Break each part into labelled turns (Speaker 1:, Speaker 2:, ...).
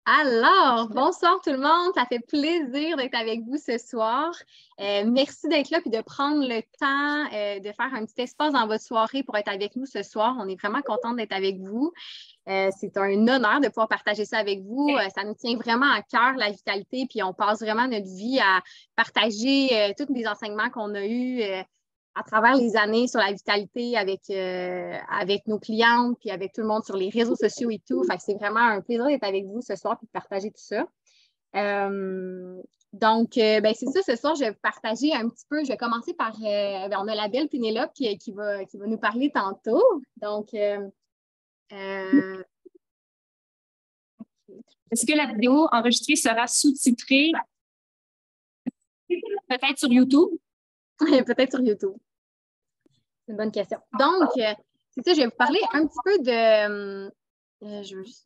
Speaker 1: Alors, bonsoir tout le monde, ça fait plaisir d'être avec vous ce soir. Merci d'être là et de prendre le temps de faire un petit espace dans votre soirée pour être avec nous ce soir. On est vraiment content d'être avec vous. C'est un honneur de pouvoir partager ça avec vous. Ça nous tient vraiment à cœur, la vitalité, puis on passe vraiment notre vie à partager tous les enseignements qu'on a eus à travers les années sur la vitalité avec nos clientes, puis avec tout le monde sur les réseaux sociaux et tout. Fait que c'est vraiment un plaisir d'être avec vous ce soir et de partager tout ça. C'est ça, ce soir, je vais vous partager un petit peu. Je vais commencer par, on a la belle Pénélope qui va nous parler tantôt. Donc,
Speaker 2: est-ce que la vidéo enregistrée sera sous-titrée peut-être sur YouTube?
Speaker 1: Peut-être sur YouTube. C'est une bonne question. Donc, c'est ça, je vais vous parler un petit peu de... je veux juste...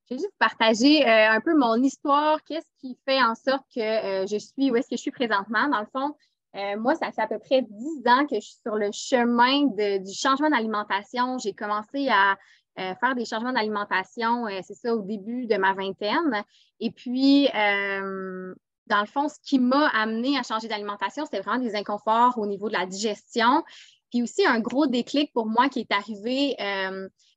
Speaker 1: Je vais juste vous partager un peu mon histoire, qu'est-ce qui fait en sorte que je suis où est-ce que je suis présentement. Dans le fond, moi, ça fait à peu près 10 ans que je suis sur le chemin du changement d'alimentation. J'ai commencé à faire des changements d'alimentation, c'est ça, au début de ma vingtaine. Et puis, dans le fond, ce qui m'a amené à changer d'alimentation, c'était vraiment des inconforts au niveau de la digestion. Puis aussi, un gros déclic pour moi qui est arrivé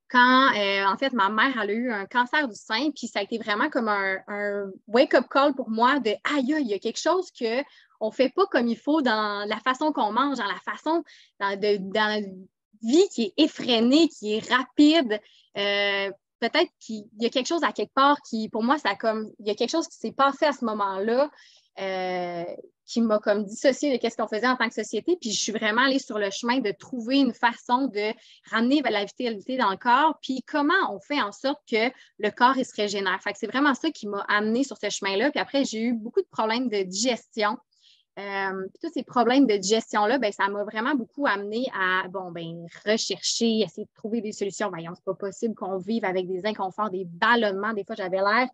Speaker 1: quand, en fait, ma mère elle a eu un cancer du sein, puis ça a été vraiment comme un wake-up call pour moi de « aïe, il y a quelque chose qu'on ne fait pas comme il faut dans la façon qu'on mange, dans la façon, dans la vie qui est effrénée, qui est rapide. Peut-être qu'il y a quelque chose à quelque part qui, pour moi, il y a quelque chose qui s'est passé à ce moment-là qui m'a comme dissocié de ce qu'on faisait en tant que société. Puis je suis vraiment allée sur le chemin de trouver une façon de ramener la vitalité dans le corps. Puis comment on fait en sorte que le corps il se régénère. Fait que c'est vraiment ça qui m'a amenée sur ce chemin-là. Puis après, j'ai eu beaucoup de problèmes de digestion. Puis tous ces problèmes de digestion-là, ben, ça m'a vraiment beaucoup amené à rechercher, essayer de trouver des solutions. Voyons, c'est pas possible qu'on vive avec des inconforts, des ballonnements. Des fois, j'avais l'air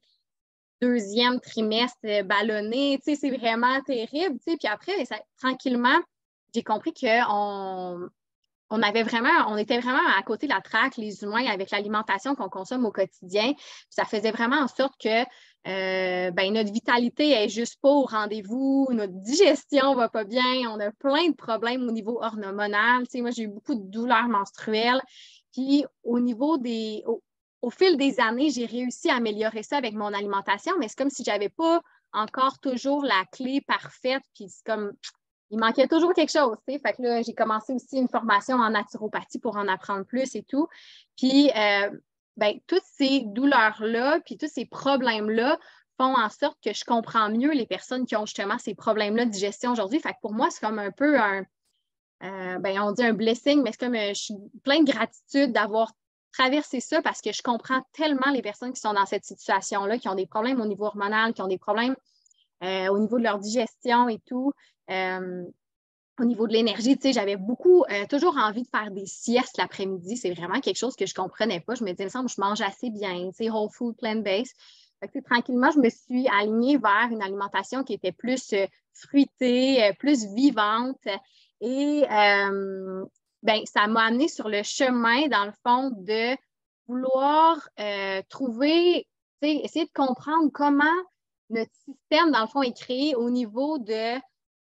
Speaker 1: deuxième trimestre ballonné. Tu sais, c'est vraiment terrible. Tu sais. Puis après, tranquillement, j'ai compris qu'on était vraiment à côté de la traque, les humains, avec l'alimentation qu'on consomme au quotidien. Puis ça faisait vraiment en sorte que notre vitalité est juste pas au rendez-vous, notre digestion va pas bien, on a plein de problèmes au niveau hormonal. Tu sais, moi, j'ai eu beaucoup de douleurs menstruelles. Puis au niveau au fil des années, j'ai réussi à améliorer ça avec mon alimentation, mais c'est comme si j'avais pas encore toujours la clé parfaite. Puis c'est comme il manquait toujours quelque chose, tu sais. Fait que là, j'ai commencé aussi une formation en naturopathie pour en apprendre plus et tout. Puis, toutes ces douleurs-là, puis tous ces problèmes-là font en sorte que je comprends mieux les personnes qui ont justement ces problèmes-là de digestion aujourd'hui. Fait que pour moi, c'est comme un peu on dit un blessing, mais c'est comme je suis plein de gratitude d'avoir traversé ça parce que je comprends tellement les personnes qui sont dans cette situation-là, qui ont des problèmes au niveau hormonal, qui ont des problèmes au niveau de leur digestion et tout. Au niveau de l'énergie, tu sais, j'avais toujours envie de faire des siestes l'après-midi. C'est vraiment quelque chose que je ne comprenais pas. Je me disais, il me semble que je mange assez bien, tu sais, whole food, plant-based. Tranquillement, je me suis alignée vers une alimentation qui était plus fruitée, plus vivante. Et ça m'a amenée sur le chemin, dans le fond, de vouloir trouver, tu sais, essayer de comprendre comment notre système, dans le fond, est créé au niveau de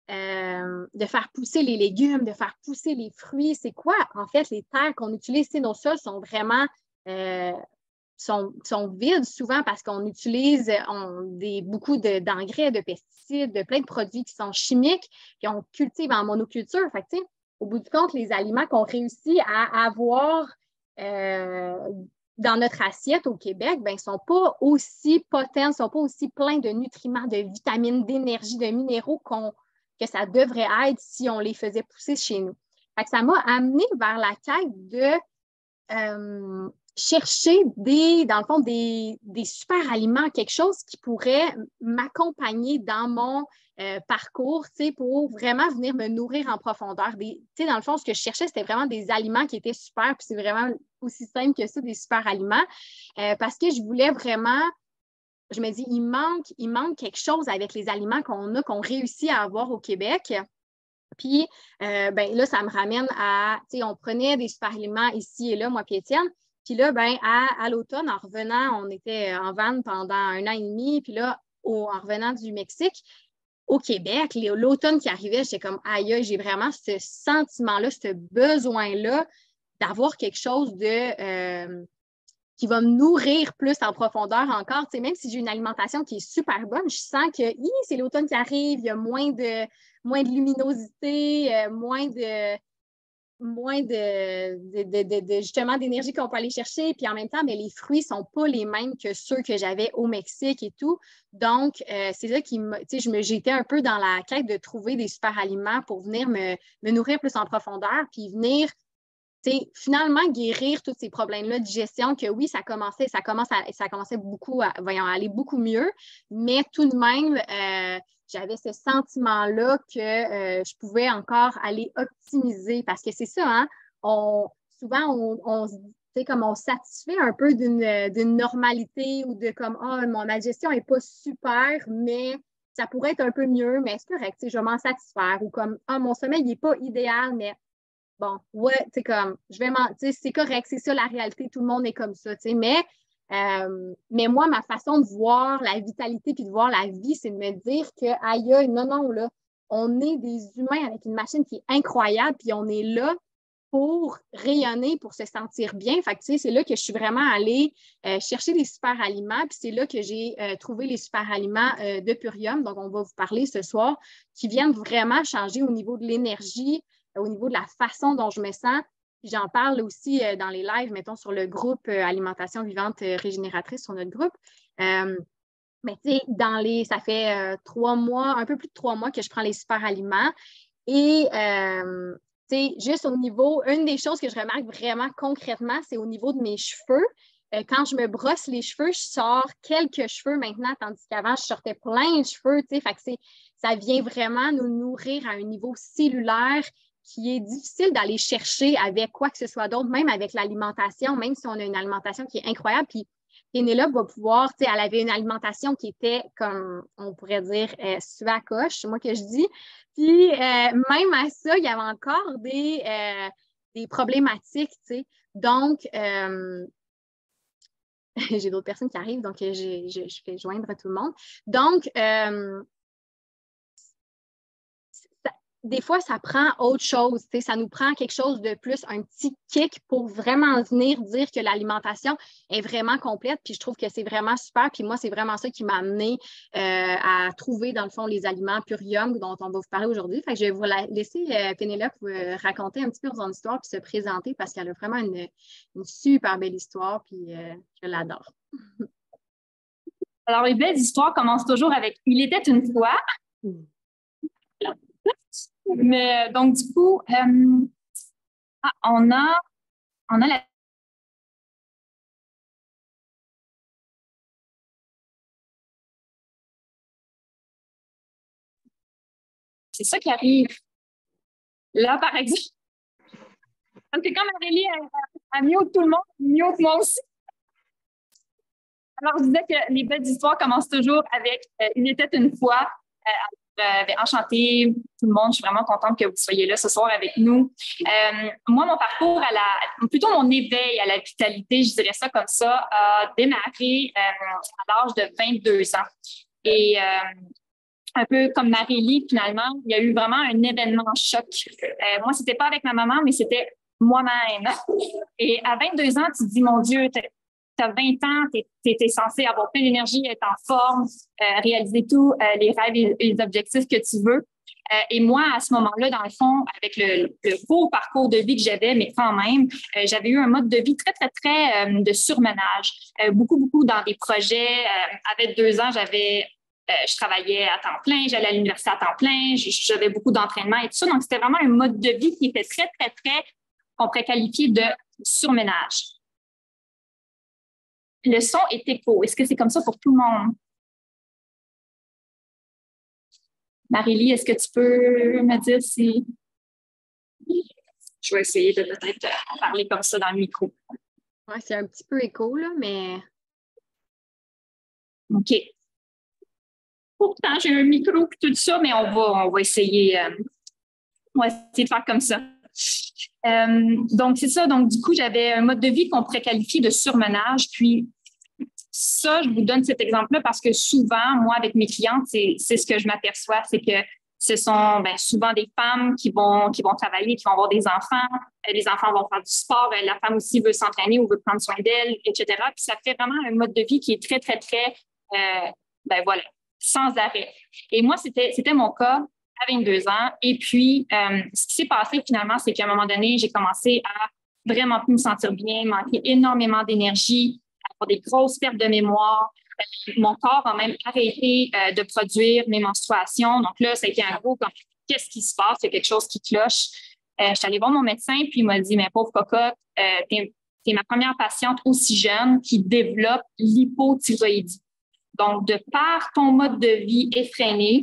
Speaker 1: faire pousser les légumes, de faire pousser les fruits. C'est quoi, en fait, les terres qu'on utilise? Nos sols sont vraiment sont vides souvent parce qu'on utilise beaucoup d'engrais, de pesticides, de plein de produits qui sont chimiques, puis on cultive en monoculture. Fait que, au bout du compte, les aliments qu'on réussit à avoir dans notre assiette au Québec, ne sont pas aussi potents, ne sont pas aussi pleins de nutriments, de vitamines, d'énergie, de minéraux que ça devrait être si on les faisait pousser chez nous. Fait que ça m'a amené vers la quête de chercher dans le fond, des super aliments, quelque chose qui pourrait m'accompagner dans mon parcours, pour vraiment venir me nourrir en profondeur. Dans le fond, ce que je cherchais, c'était vraiment des aliments qui étaient super, puis c'est vraiment aussi simple que ça, des super aliments, parce que je voulais vraiment, je me dis, il manque quelque chose avec les aliments qu'on réussit à avoir au Québec. Puis, là, ça me ramène à, on prenait des super aliments ici et là, moi puis Étienne, Puis là, ben, à l'automne, en revenant, on était en van pendant 1 an et demi. Puis là, en revenant du Mexique, au Québec, l'automne qui arrivait, j'étais comme, aïe, j'ai vraiment ce sentiment-là, ce besoin-là d'avoir quelque chose qui va me nourrir plus en profondeur encore. Tu sais, même si j'ai une alimentation qui est super bonne, je sens que c'est l'automne qui arrive, il y a moins de luminosité, justement d'énergie qu'on peut aller chercher. Puis en même temps, mais les fruits ne sont pas les mêmes que ceux que j'avais au Mexique et tout. Donc, c'est ça qui m'a. Tu sais, j'étais un peu dans la quête de trouver des super aliments pour venir me nourrir plus en profondeur, puis venir finalement guérir tous ces problèmes-là de digestion que oui, ça commençait beaucoup à aller beaucoup mieux, mais tout de même, j'avais ce sentiment-là que je pouvais encore aller optimiser parce que c'est ça, hein? Souvent, on se dit, comme on satisfait un peu d'une normalité ou de comme, ma digestion n'est pas super, mais ça pourrait être un peu mieux, mais c'est correct, je vais m'en satisfaire. Ou comme, mon sommeil n'est pas idéal, mais bon, ouais, c'est comme, c'est correct, c'est ça la réalité, tout le monde est comme ça, mais moi, ma façon de voir la vitalité puis de voir la vie, c'est de me dire que, aïe, non, là, on est des humains avec une machine qui est incroyable, puis on est là pour rayonner, pour se sentir bien. Fait que, c'est là que je suis vraiment allée chercher des super aliments, puis c'est là que j'ai trouvé les super aliments de Purium, donc on va vous parler ce soir, qui viennent vraiment changer au niveau de l'énergie, au niveau de la façon dont je me sens. J'en parle aussi dans les lives, mettons, sur le groupe Alimentation vivante régénératrice sur notre groupe. Mais tu sais, ça fait 3 mois, un peu plus de 3 mois que je prends les super aliments. Et tu sais, juste au niveau, une des choses que je remarque vraiment concrètement, c'est au niveau de mes cheveux. Quand je me brosse les cheveux, je sors quelques cheveux maintenant, tandis qu'avant, je sortais plein de cheveux. Tu sais, fait que ça vient vraiment nous nourrir à un niveau cellulaire qui est difficile d'aller chercher avec quoi que ce soit d'autre, même avec l'alimentation, même si on a une alimentation qui est incroyable. Puis Pénélope va pouvoir, tu sais, elle avait une alimentation qui était, comme on pourrait dire, suée à coche, moi que je dis. Puis même à ça, il y avait encore des problématiques, tu sais. Donc, j'ai d'autres personnes qui arrivent, donc je fais joindre tout le monde. Donc, des fois, ça prend autre chose. Ça nous prend quelque chose de plus, un petit kick pour vraiment venir dire que l'alimentation est vraiment complète. Puis je trouve que c'est vraiment super. Puis moi, c'est vraiment ça qui m'a amené à trouver, dans le fond, les aliments Purium dont on va vous parler aujourd'hui. Fait que je vais vous laisser Pénélope raconter un petit peu son histoire puis se présenter parce qu'elle a vraiment une super belle histoire. Puis je l'adore.
Speaker 2: Alors, les belles histoires commencent toujours avec « Il était une fois ». Mais donc, du coup, on a la... C'est ça qui arrive. Là, par exemple, parce que quand Marélie a mute tout le monde, mute moi aussi. Alors, je disais que les belles histoires commencent toujours avec « Il était une fois ». Enchantée, tout le monde. Je suis vraiment contente que vous soyez là ce soir avec nous. Moi, mon parcours, plutôt mon éveil à la vitalité, je dirais ça comme ça, a démarré à l'âge de 22 ans. Et un peu comme Marélie, finalement, il y a eu vraiment un événement choc. Moi, c'était pas avec ma maman, mais c'était moi-même. Et à 22 ans, tu te dis, mon Dieu, tu as 20 ans, tu es censé avoir plein d'énergie, être en forme, réaliser tous les rêves et les objectifs que tu veux. Et moi, à ce moment-là, dans le fond, avec le beau parcours de vie que j'avais, mais quand même, j'avais eu un mode de vie très, très, très de surmenage. Beaucoup dans des projets. Avec 2 ans, je travaillais à temps plein, j'allais à l'université à temps plein, j'avais beaucoup d'entraînement et tout ça. Donc, c'était vraiment un mode de vie qui était très, très, très, qu'on pourrait qualifier de surmenage. Le son est écho. Est-ce que c'est comme ça pour tout le monde? Marélie, est-ce que tu peux me dire si... Je vais essayer de peut-être parler comme ça dans le micro.
Speaker 1: Oui, c'est un petit peu écho, là, mais...
Speaker 2: OK. Pourtant, j'ai un micro et tout ça, mais on va essayer de faire comme ça. Donc, c'est ça. Donc, du coup, j'avais un mode de vie qu'on pourrait qualifier de surmenage. Puis, ça, je vous donne cet exemple-là parce que souvent, moi, avec mes clientes, c'est ce que je m'aperçois, c'est que ce sont souvent des femmes qui vont travailler, qui vont avoir des enfants. Les enfants vont faire du sport. La femme aussi veut s'entraîner ou veut prendre soin d'elle, etc. Puis ça fait vraiment un mode de vie qui est très, très, très, sans arrêt. Et moi, c'était mon cas à 22 ans. Et puis, ce qui s'est passé finalement, c'est qu'à un moment donné, j'ai commencé à vraiment plus me sentir bien, manquer énormément d'énergie, avoir des grosses pertes de mémoire. Mon corps a même arrêté de produire mes menstruations. Donc là, ça a été un gros comme qu'est-ce qui se passe? Il y a quelque chose qui cloche. Je suis allée voir mon médecin, puis il m'a dit, mais pauvre cocotte, t'es ma première patiente aussi jeune qui développe l'hypothyroïdie. Donc, de par ton mode de vie effréné,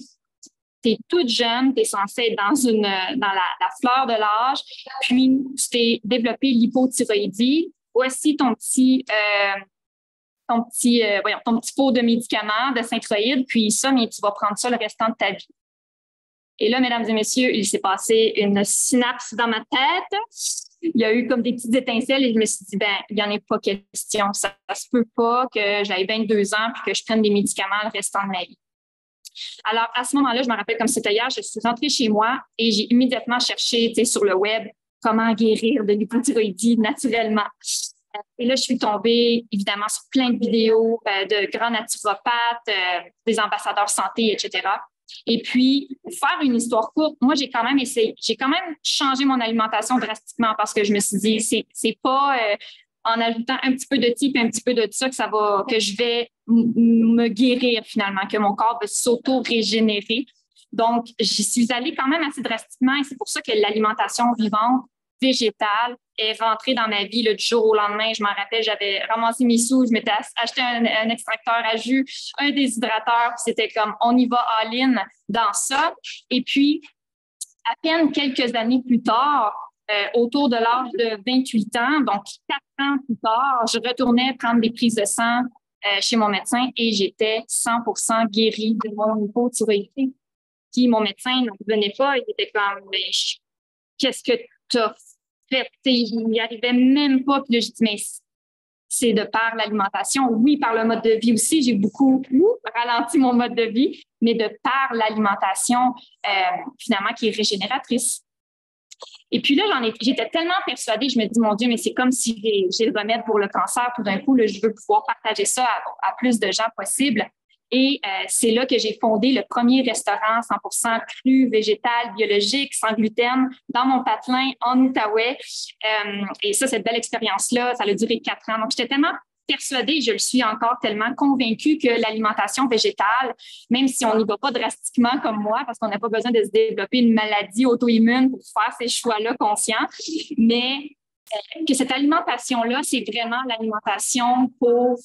Speaker 2: tu es toute jeune, tu es censée être dans la fleur de l'âge, puis tu t'es développé l'hypothyroïdie. Voici ton petit pot de médicaments, de Synthroïde, puis ça, mais tu vas prendre ça le restant de ta vie. Et là, mesdames et messieurs, il s'est passé une synapse dans ma tête. Il y a eu comme des petites étincelles et je me suis dit, il n'y en a pas question. Ça se peut pas que j'aille 22 ans puis que je prenne des médicaments le restant de ma vie. Alors, à ce moment-là, je me rappelle comme c'était hier, je suis rentrée chez moi et j'ai immédiatement cherché sur le web comment guérir de l'hypothyroïdie naturellement. Et là, je suis tombée, évidemment, sur plein de vidéos de grands naturopathes, des ambassadeurs santé, etc. Et puis, pour faire une histoire courte, moi, j'ai quand même changé mon alimentation drastiquement parce que je me suis dit, c'est pas en ajoutant un petit peu de ci et un petit peu de ça que je vais me guérir finalement, que mon corps va s'auto-régénérer. Donc, j'y suis allée quand même assez drastiquement et c'est pour ça que l'alimentation vivante végétale est rentrée dans ma vie du jour au lendemain. Je m'en rappelle, j'avais ramassé mes sous, je m'étais acheté un extracteur à jus, un déshydrateur, c'était comme on y va all-in dans ça. Et puis, à peine quelques années plus tard, autour de l'âge de 28 ans, donc 4 ans plus tard, je retournais prendre des prises de sang chez mon médecin et j'étais 100% guérie de mon hypothyroïdie. Puis mon médecin n'en revenait pas, il était comme qu'est-ce que tu as fait? Il n'y arrivait même pas. Puis là, je dis, mais c'est de par l'alimentation. Oui, par le mode de vie aussi. J'ai beaucoup ralenti mon mode de vie, mais de par l'alimentation, finalement, qui est régénératrice. Et puis là, j'étais tellement persuadée, je me dis, mon Dieu, mais c'est comme si j'ai le remède pour le cancer. Tout d'un coup, là, je veux pouvoir partager ça à plus de gens possible. Et c'est là que j'ai fondé le premier restaurant 100% cru, végétal, biologique, sans gluten, dans mon patelin en Outaouais. Et ça, cette belle expérience-là, ça a duré 4 ans. Donc, j'étais tellement persuadée, je le suis encore tellement convaincue que l'alimentation végétale, même si on n'y va pas drastiquement comme moi, parce qu'on n'a pas besoin de se développer une maladie auto-immune pour faire ces choix-là conscients, mais que cette alimentation-là, c'est vraiment l'alimentation pour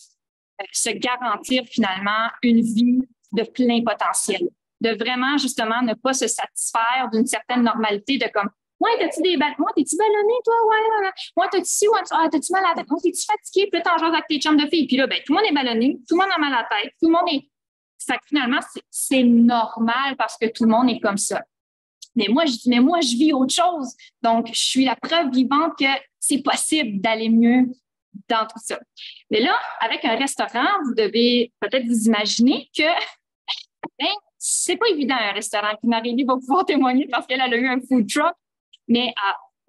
Speaker 2: se garantir finalement une vie de plein potentiel, de vraiment justement ne pas se satisfaire d'une certaine normalité de comme ouais, t'as-tu des battements? T'es-tu ballonné, toi? Ouais. Ouais, t'as-tu ci? Ouais, t'as-tu mal à la tête? Ouais, t'es-tu fatigué? Puis là, t'en jases avec tes chums de filles. Puis là, tout le monde est ballonné, tout le monde a mal à la tête, tout le monde est. Ça, finalement, c'est normal parce que tout le monde est comme ça. Mais moi, je vis autre chose. Donc, je suis la preuve vivante que c'est possible d'aller mieux dans tout ça. Mais là, avec un restaurant, vous devez peut-être vous imaginer que c'est pas évident un restaurant. Puis Marie-Lie va pouvoir témoigner parce qu'elle a eu un food truck. Mais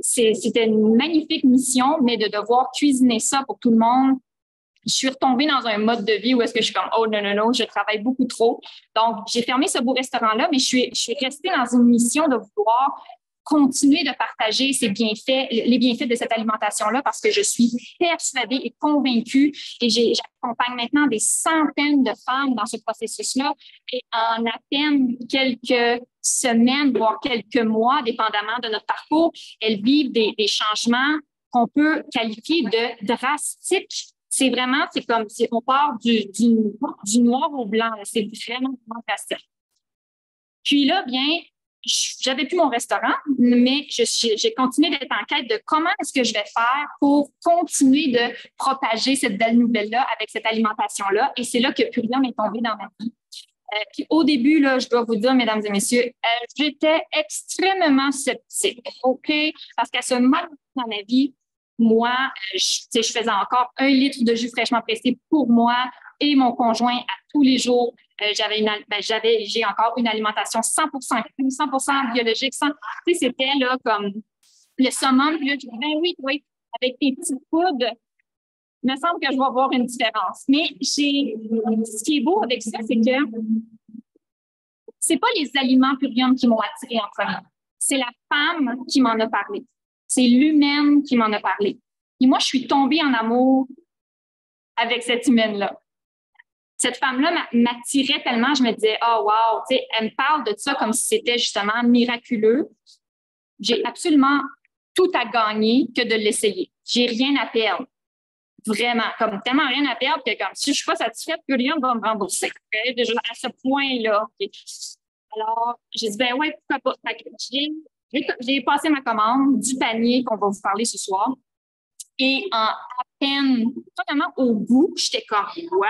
Speaker 2: c'était une magnifique mission, mais de devoir cuisiner ça pour tout le monde. Je suis retombée dans un mode de vie où est-ce que je suis comme « Oh non, je travaille beaucoup trop ». Donc, j'ai fermé ce beau restaurant-là, mais je suis restée dans une mission de vouloir continuer de partager les bienfaits de cette alimentation-là parce que je suis persuadée et convaincue et j'accompagne maintenant des centaines de femmes dans ce processus-là et en à peine quelques semaines, voire quelques mois, dépendamment de notre parcours, elles vivent des changements qu'on peut qualifier de drastiques. C'est comme si on part du noir au blanc. C'est vraiment drastique. Puis là, j'avais plus mon restaurant, mais j'ai continué d'être en quête de comment est-ce que je vais faire pour continuer de propager cette belle nouvelle-là avec cette alimentation-là. Et c'est là que Purium est tombé dans ma vie. Puis au début, là, je dois vous dire, mesdames et messieurs, j'étais extrêmement sceptique, OK? Parce qu'à ce moment dans ma vie, moi, je faisais encore 1 litre de jus fraîchement pressé pour moi et mon conjoint à tous les jours. J'ai encore une alimentation 100% crue, 100% biologique. C'était là comme le summum. Puis là, je dis, ben oui, avec tes petites poudres, il me semble que je vais voir une différence. Mais ce qui est beau avec ça, c'est que c'est pas les aliments Purium qui m'ont attirée en premier. C'est la femme qui m'en a parlé. C'est l'humaine qui m'en a parlé. Et moi, je suis tombée en amour avec cette humaine-là. Cette femme-là m'attirait tellement, je me disais, oh wow, tu sais, elle me parle de ça comme si c'était justement miraculeux. J'ai absolument tout à gagner que de l'essayer. J'ai rien à perdre. Vraiment, comme tellement rien à perdre que comme si je ne suis pas satisfaite, plus rien va me rembourser. Okay? Déjà à ce point-là. Okay. Alors, j'ai dit, ben ouais, pourquoi pas. J'ai passé ma commande du panier qu'on va vous parler ce soir. Et à peine, totalement au bout, j'étais comme, wow!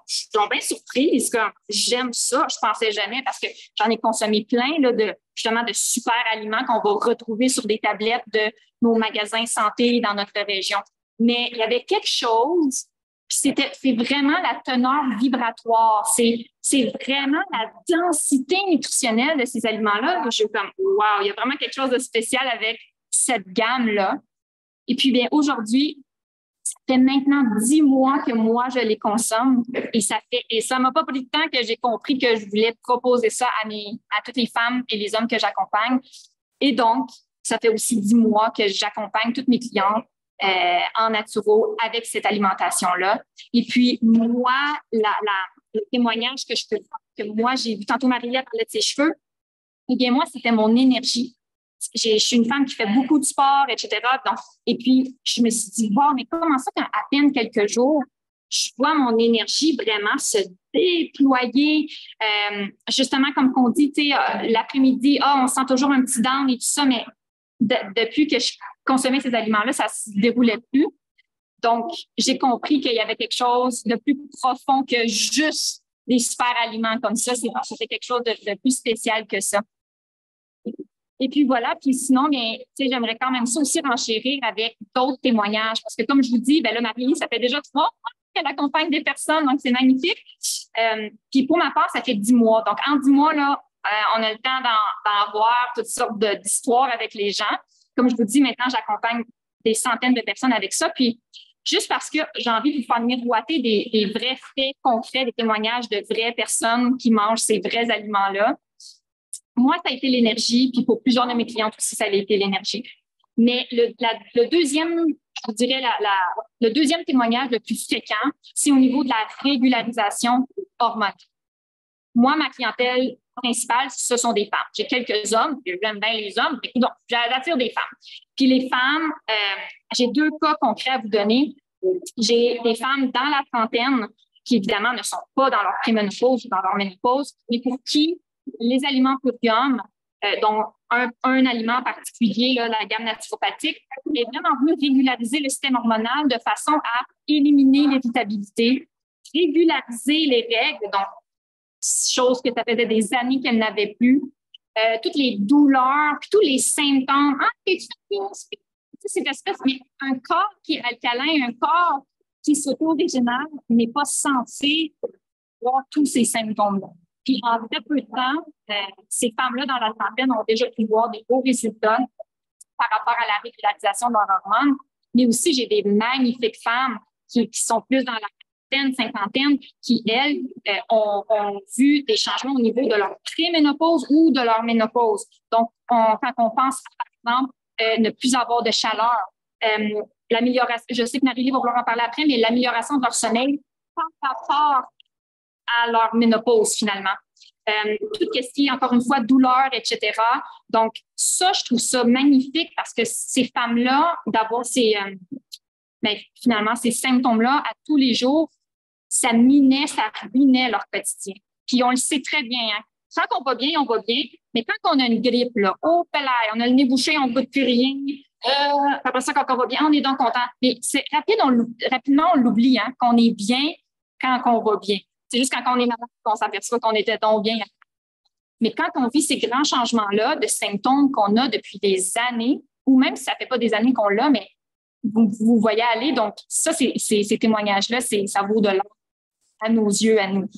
Speaker 2: Je suis donc bien surprise, comme, j'aime ça. Je ne pensais jamais parce que j'en ai consommé plein là, justement de super aliments qu'on va retrouver sur des tablettes de nos magasins santé dans notre région. Mais il y avait quelque chose, c'est vraiment la teneur vibratoire, c'est vraiment la densité nutritionnelle de ces aliments-là. Je suis comme, wow, il y a vraiment quelque chose de spécial avec cette gamme-là. Et puis, bien, aujourd'hui, ça fait maintenant 10 mois que moi, je les consomme et ça m'a pas pris de temps que j'ai compris que je voulais proposer ça à toutes les femmes et les hommes que j'accompagne. Et donc, ça fait aussi 10 mois que j'accompagne toutes mes clientes en naturo avec cette alimentation-là. Et puis, moi, le témoignage que je peux faire, que moi, j'ai vu tantôt Marie-Léa parler de ses cheveux, eh bien, moi, c'était mon énergie. Je suis une femme qui fait beaucoup de sport, etc. Donc, et puis, je me suis dit, bon, mais comment ça qu'à peine quelques jours, je vois mon énergie vraiment se déployer. Justement, comme qu'on dit, tu sais, l'après-midi, on sent toujours un petit down et tout ça, mais depuis que je consommais ces aliments-là, ça ne se déroulait plus. Donc, j'ai compris qu'il y avait quelque chose de plus profond que juste des super aliments comme ça. C'était quelque chose de plus spécial que ça. Et puis voilà, puis sinon, bien, j'aimerais quand même ça aussi renchérir avec d'autres témoignages. Parce que comme je vous dis, ben là, Marie, ça fait déjà 3 mois qu'elle accompagne des personnes, donc c'est magnifique. Puis pour ma part, ça fait 10 mois. Donc en 10 mois, là, on a le temps d'en avoir toutes sortes d'histoires avec les gens. Comme je vous dis, maintenant, j'accompagne des centaines de personnes avec ça. Puis juste parce que j'ai envie de vous faire miroiter des vrais faits concrets, des témoignages de vraies personnes qui mangent ces vrais aliments-là. Moi, ça a été l'énergie, puis pour plusieurs de mes clientes aussi, ça a été l'énergie. Mais le deuxième, je vous dirais, le deuxième témoignage le plus fréquent, c'est au niveau de la régularisation hormonale. Moi, ma clientèle principale, ce sont des femmes. J'ai quelques hommes, j'aime bien les hommes, mais donc, j'attire des femmes. Puis les femmes, j'ai 2 cas concrets à vous donner. J'ai des femmes dans la trentaine qui, évidemment, ne sont pas dans leur préménopause ou dans leur ménopause, mais pour qui les aliments Purium, dont un aliment particulier, là, la gamme naturopathique, est vraiment venu régulariser le système hormonal de façon à éliminer l'irritabilité, régulariser les règles, donc chose que ça faisait des années qu'elle n'avait plus, toutes les douleurs, puis tous les symptômes. Cette espèce, mais un corps qui est alcalin, un corps qui s'auto-régénère n'est pas censé voir tous ces symptômes-là. Puis en très peu de temps, ces femmes-là dans la trentaine ont déjà pu voir des beaux résultats par rapport à la régularisation de leurs hormones. Mais aussi, j'ai des magnifiques femmes qui sont plus dans la quarantaine, cinquantaine, qui, elles, ont vu des changements au niveau de leur préménopause ou de leur ménopause. Donc, quand on pense, par exemple, ne plus avoir de chaleur, l'amélioration, je sais que Marie-Léa va vouloir en parler après, mais l'amélioration de leur sommeil par rapport à leur ménopause, finalement. Tout ce qui est, encore une fois, douleur, etc. Donc, ça, je trouve ça magnifique parce que ces femmes-là, d'avoir finalement, ces symptômes-là à tous les jours, ça ruinait leur quotidien. Puis, on le sait très bien, hein. Quand on va bien, mais quand on a une grippe, là, oh, pelaille, on a le nez bouché, on ne goûte plus rien. Après ça, quand on va bien, on est donc content. Mais c'est rapidement, on l'oublie, hein, qu'on est bien quand on va bien. C'est juste quand on est malade qu'on s'aperçoit qu'on était donc bien. Mais quand on vit ces grands changements-là de symptômes qu'on a depuis des années, ou même si ça ne fait pas des années qu'on l'a, mais vous voyez aller, donc ça, ces témoignages-là, ça vaut de l'or à nos yeux, à nous.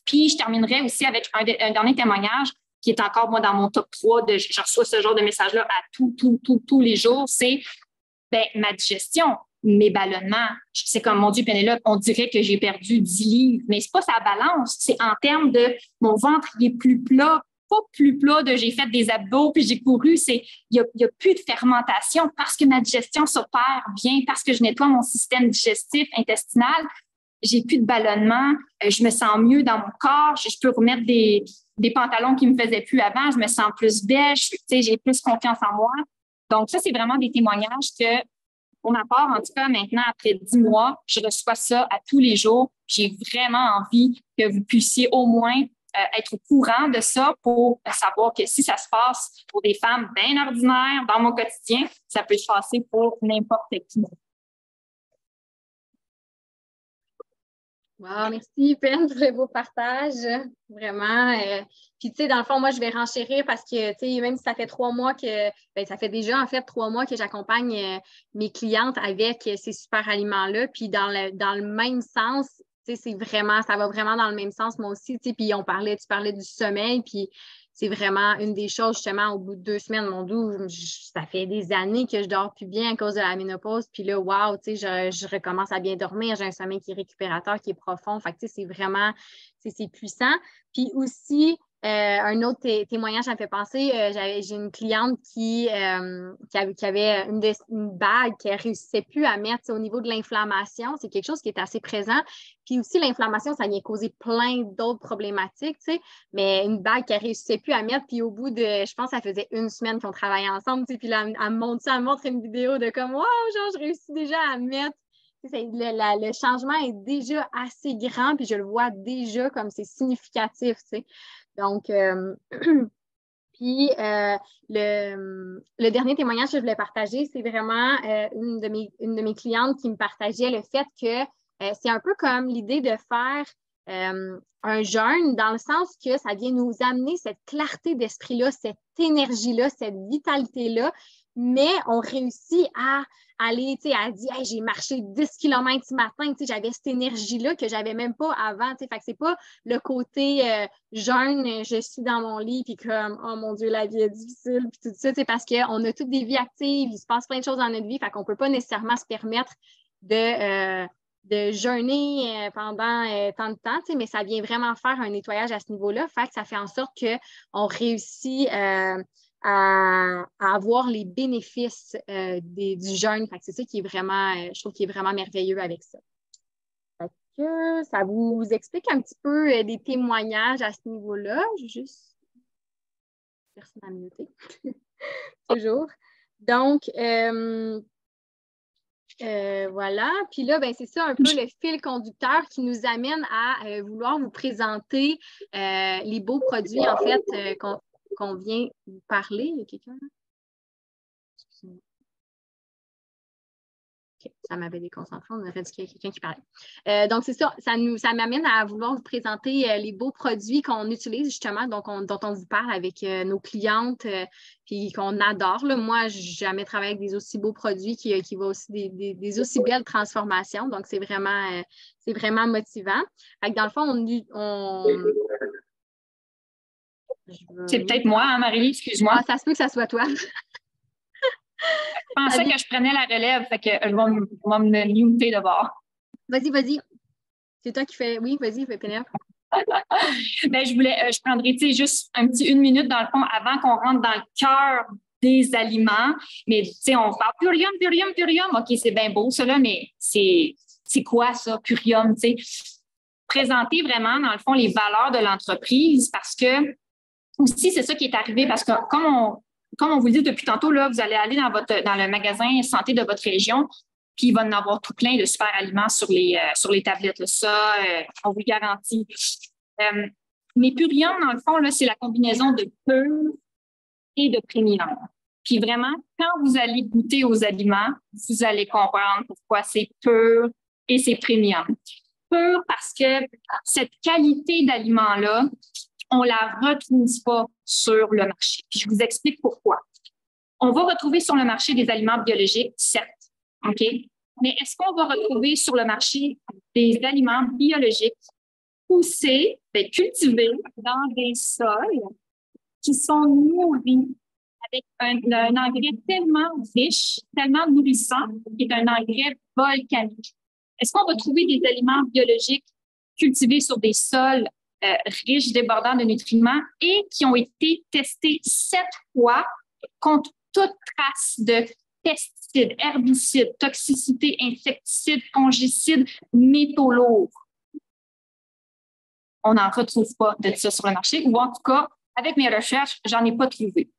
Speaker 2: Puis, je terminerai aussi avec un dernier témoignage qui est encore, moi, dans mon top 3, je reçois ce genre de message-là à tous les jours, c'est ma digestion, mes ballonnements. C'est comme, mon Dieu, Pénélope, on dirait que j'ai perdu 10 livres, mais c'est pas sa balance, c'est en termes de mon ventre, il est plus plat, pas plus plat de j'ai fait des abdos puis j'ai couru, il y a plus de fermentation parce que ma digestion s'opère bien, parce que je nettoie mon système digestif intestinal. J'ai plus de ballonnement, je me sens mieux dans mon corps, je peux remettre des pantalons qui me faisaient plus avant, je me sens plus belle, j'ai plus confiance en moi. Donc, ça, c'est vraiment des témoignages que, pour ma part, en tout cas, maintenant, après 10 mois, je reçois ça à tous les jours. J'ai vraiment envie que vous puissiez au moins être au courant de ça pour savoir que si ça se passe pour des femmes bien ordinaires dans mon quotidien, ça peut se passer pour n'importe qui.
Speaker 1: Wow, merci, Pen, pour vos partages. Vraiment. Puis, tu sais, dans le fond, moi, je vais renchérir parce que, tu sais, même si ça fait 3 mois que, ça fait déjà, en fait, 3 mois que j'accompagne mes clientes avec ces super aliments-là. Puis, dans le même sens, tu sais, c'est vraiment, ça va vraiment dans le même sens, moi aussi, tu sais. Puis, tu parlais du sommeil, puis c'est vraiment une des choses, justement, au bout de 2 semaines, mon doux, ça fait des années que je dors plus bien à cause de la ménopause. Puis là, wow, tu sais, je recommence à bien dormir. J'ai un sommeil qui est récupérateur, qui est profond. Fait que, tu sais, c'est vraiment, c'est puissant. Puis aussi, un autre témoignage, ça me fait penser, j'ai une cliente qui avait une bague qu'elle ne réussissait plus à mettre au niveau de l'inflammation. C'est quelque chose qui est assez présent. Puis aussi, l'inflammation, ça vient causer plein d'autres problématiques, tu sais, mais une bague qu'elle ne réussissait plus à mettre. Puis au bout de, je pense, ça faisait 1 semaine qu'on travaillait ensemble, tu sais, puis là, elle me montre une vidéo de comme, wow, genre, je réussis déjà à mettre. Le changement est déjà assez grand, puis je le vois déjà comme c'est significatif, tu sais. Donc, puis le dernier témoignage que je voulais partager, c'est vraiment une de mes clientes qui me partageait le fait que c'est un peu comme l'idée de faire un jeûne dans le sens que ça vient nous amener cette clarté d'esprit-là, cette énergie-là, cette vitalité-là, mais on réussit à aller, tu sais, elle dit, hey, j'ai marché 10 km ce matin, tu sais, j'avais cette énergie-là que j'avais même pas avant, tu sais, fait que c'est pas le côté jeune, je suis dans mon lit, puis comme, oh mon Dieu, la vie est difficile, puis tout ça, tu sais, parce qu'on a toutes des vies actives, il se passe plein de choses dans notre vie, fait qu'on peut pas nécessairement se permettre de jeûner pendant tant de temps, tu sais, mais ça vient vraiment faire un nettoyage à ce niveau-là, fait que ça fait en sorte qu'on réussit à avoir les bénéfices du jeûne. Fait que c'est ça qui est vraiment, je trouve, qui est vraiment merveilleux avec ça. Fait que ça vous explique un petit peu des témoignages à ce niveau-là. Je vais juste personne à muter. Toujours. Donc, voilà. Puis là, ben, c'est ça un peu le fil conducteur qui nous amène à vouloir vous présenter les beaux produits, en fait, qu'on vient vous parler. Il y a quelqu'un là? Excusez-moi. OK, ça m'avait déconcentré. On aurait dit qu'il y a quelqu'un qui parlait. Donc, c'est ça. Ça m'amène à vouloir vous présenter les beaux produits qu'on utilise justement, donc dont on vous parle avec nos clientes puis qu'on adore. Là. Moi, je n'ai jamais travaillé avec des aussi beaux produits qui voient aussi des aussi belles transformations. Donc, c'est vraiment motivant. Fait que dans le fond,
Speaker 2: C'est peut-être moi, hein, Marie, excuse-moi.
Speaker 1: Ah, ça se peut que ça soit toi.
Speaker 2: Je pensais que je prenais la relève, fait que je vais me muter de bord.
Speaker 1: Vas-y. C'est toi qui fais. Oui, vas-y, Pénélope.
Speaker 2: Ben, je prendrais juste un petit 1 minute dans le fond avant qu'on rentre dans le cœur des aliments. Mais on parle purium. OK, c'est bien beau, ça, là, mais c'est quoi ça, purium? Présenter vraiment, dans le fond, les valeurs de l'entreprise parce que aussi, c'est ça qui est arrivé parce que comme on vous le dit depuis tantôt, là, vous allez aller dans le magasin santé de votre région, puis il va en avoir tout plein de super aliments sur les tablettes. Là. Ça, on vous le garantit. Mais Purium, dans le fond, là, c'est la combinaison de pur et de premium. Puis vraiment, quand vous allez goûter aux aliments, vous allez comprendre pourquoi c'est pur et c'est premium. pur parce que cette qualité d'aliment-là, on ne la retrouve pas sur le marché. Puis je vous explique pourquoi. On va retrouver sur le marché des aliments biologiques, certes, OK? Mais est-ce qu'on va retrouver sur le marché des aliments biologiques poussés, cultivés dans des sols qui sont nourris avec un engrais tellement riche, tellement nourrissant, qui est un engrais volcanique? Est-ce qu'on va trouver des aliments biologiques cultivés sur des sols riches, débordants de nutriments et qui ont été testés 7 fois contre toute trace de pesticides, herbicides, toxicité, insecticides, fongicides, métaux lourds? On n'en retrouve pas de ça sur le marché, ou en tout cas, avec mes recherches, j'en ai pas trouvé.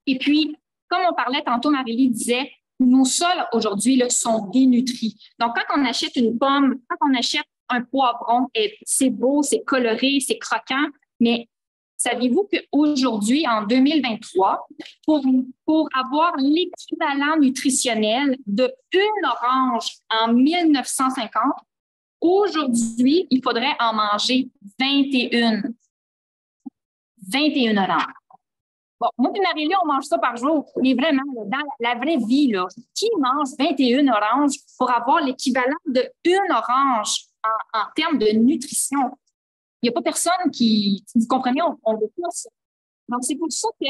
Speaker 2: Et puis, comme on parlait tantôt, Marie-Lie disait, nos sols aujourd'hui là, sont dénutris. Donc, quand on achète une pomme, quand on achète un poivron, c'est beau, c'est coloré, c'est croquant, mais saviez-vous qu'aujourd'hui, en 2023, pour avoir l'équivalent nutritionnel d'une orange en 1950, aujourd'hui, il faudrait en manger 21. 21 oranges. Bon, moi et Marie-Lie, on mange ça par jour. Mais vraiment, là, dans la vraie vie, là, qui mange 21 oranges pour avoir l'équivalent d'une orange en termes de nutrition? Il n'y a pas personne qui, vous comprenez, on veut pas ça. Donc, c'est pour ça que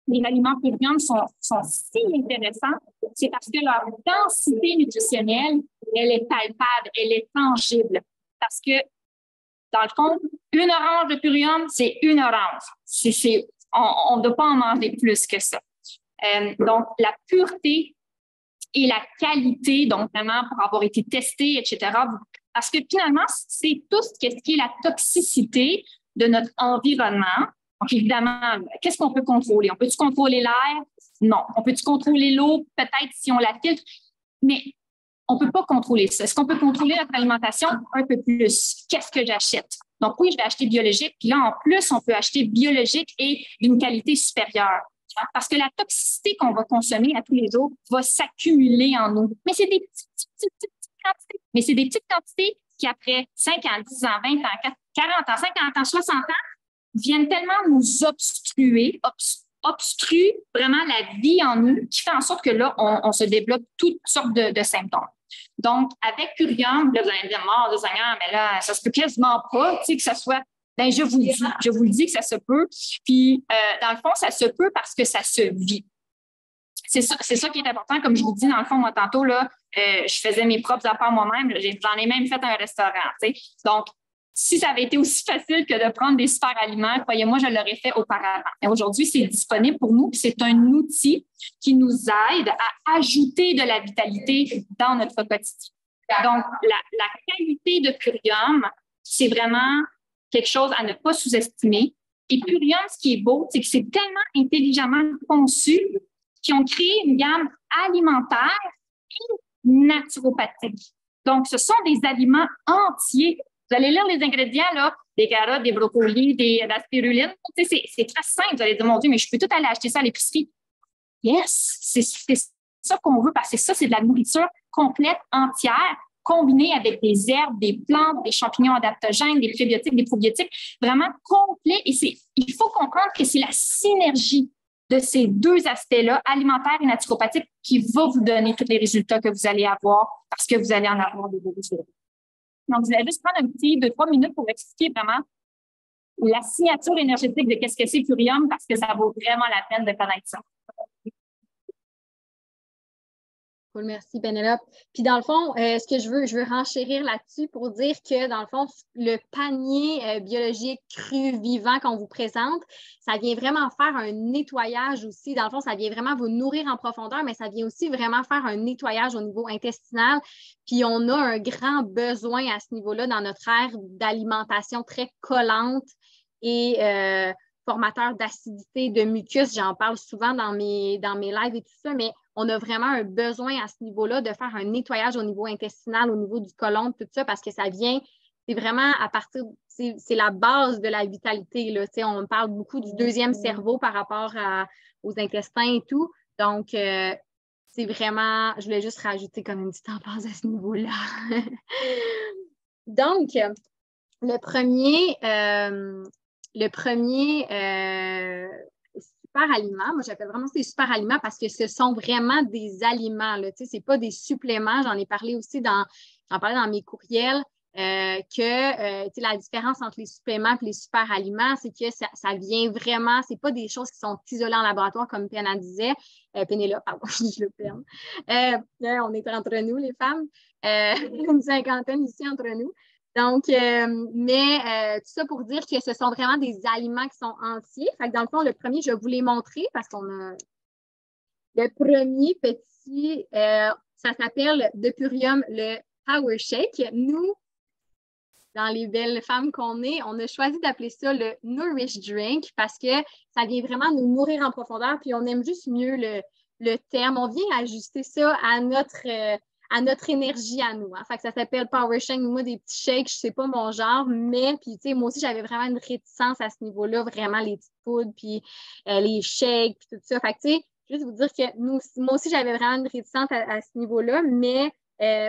Speaker 2: les aliments Purium sont si intéressants. C'est parce que leur densité nutritionnelle, elle est palpable, elle est tangible. Parce que, dans le fond, une orange de Purium, c'est une orange. On ne doit pas en manger plus que ça. Donc, la pureté et la qualité, donc vraiment pour avoir été testé, etc., parce que finalement, c'est tout ce qui est la toxicité de notre environnement. Donc, évidemment, qu'est-ce qu'on peut contrôler? On peut-tu contrôler l'air? Non. On peut-tu contrôler l'eau? Peut-être si on la filtre, mais on ne peut pas contrôler ça. Est-ce qu'on peut contrôler notre alimentation? Un peu plus. Qu'est-ce que j'achète? Donc, oui, je vais acheter biologique. Puis là, en plus, on peut acheter biologique et d'une qualité supérieure. Parce que la toxicité qu'on va consommer à tous les jours va s'accumuler en nous. Mais c'est des petites quantités. Mais c'est des petites quantités qui, après 5 ans, 10 ans, 20 ans, 40 ans, 50 ans, 60 ans, viennent tellement nous obstruer, obstruent vraiment la vie en nous, qui fait en sorte que là, on se développe toutes sortes de symptômes. Donc, avec Purium, là, vous allez me dire, mort de Seigneur, mais là, ça se peut quasiment pas, tu sais, que ça soit. Bien, je vous le dis que ça se peut. Puis, dans le fond, ça se peut parce que ça se vit. C'est ça qui est important. Comme je vous dis, dans le fond, moi, tantôt, là, je faisais mes propres affaires moi-même. J'en ai même fait un restaurant, tu sais. Donc, si ça avait été aussi facile que de prendre des super aliments, croyez-moi, je l'aurais fait auparavant. Et aujourd'hui, c'est disponible pour nous. C'est un outil qui nous aide à ajouter de la vitalité dans notre quotidien. Donc, la qualité de Purium, c'est vraiment quelque chose à ne pas sous-estimer. Et Purium, ce qui est beau, c'est que c'est tellement intelligemment conçu qu'ils ont créé une gamme alimentaire et naturopathique. Donc, ce sont des aliments entiers. Vous allez lire les ingrédients, là, des carottes, des brocolis, de la spiruline. Tu sais, c'est très simple. Vous allez dire, mon Dieu, mais je peux tout aller acheter ça à l'épicerie. Yes, c'est ça qu'on veut parce que ça, c'est de la nourriture complète, entière, combinée avec des herbes, des plantes, des champignons adaptogènes, des prébiotiques, des probiotiques, vraiment complet. Et il faut comprendre que c'est la synergie de ces deux aspects-là, alimentaire et naturopathique, qui va vous donner tous les résultats que vous allez avoir parce que vous allez en avoir des beaux résultats. Donc, vous allez juste prendre un petit 2-3 minutes pour expliquer vraiment la signature énergétique de qu'est-ce que c'est Purium parce que ça vaut vraiment la peine de connaître ça.
Speaker 1: Cool, merci Pénélope. Puis dans le fond, ce que je veux renchérir là-dessus pour dire que dans le fond, le panier biologique cru vivant qu'on vous présente, ça vient vraiment faire un nettoyage aussi. Dans le fond, ça vient vraiment vous nourrir en profondeur, mais ça vient aussi vraiment faire un nettoyage au niveau intestinal. Puis on a un grand besoin à ce niveau-là dans notre ère d'alimentation très collante et formateur d'acidité, de mucus. J'en parle souvent dans mes lives et tout ça, mais on a vraiment un besoin à ce niveau-là de faire un nettoyage au niveau intestinal, au niveau du côlon, tout ça, parce que ça vient, c'est vraiment à partir, c'est la base de la vitalité. Là. On parle beaucoup du deuxième cerveau par rapport aux intestins et tout. Donc, c'est vraiment, je voulais juste rajouter comme une petite emphase à ce niveau-là. Donc, le premier super aliment, moi j'appelle vraiment ces super aliments parce que ce sont vraiment des aliments, là, tu sais, c'est pas des suppléments. J'en ai parlé aussi j'en parlais dans mes courriels. La différence entre les suppléments et les super aliments, c'est que ça vient vraiment, c'est pas des choses qui sont isolées en laboratoire, comme Pénélope disait. Pénélope, pardon, je le perds. On est entre nous, les femmes. Une cinquantaine ici entre nous. Donc, tout ça pour dire que ce sont vraiment des aliments qui sont entiers. Fait que dans le fond, le premier, je vais vous les montrer parce qu'on a le premier petit, ça s'appelle de Purium le Power Shake. Nous, dans les belles femmes qu'on est, on a choisi d'appeler ça le Nourish Drink parce que ça vient vraiment nous nourrir en profondeur, puis on aime juste mieux le terme. On vient ajuster ça à notre énergie à nous. Hein. Fait que ça s'appelle Power Shake. Moi, des petits shakes, je sais pas mon genre, mais puis tu sais, moi aussi, j'avais vraiment une réticence à ce niveau-là, vraiment les petites poudres, puis les shakes, puis tout ça. Fait que tu sais, juste vous dire que moi aussi, j'avais vraiment une réticence à ce niveau-là, mais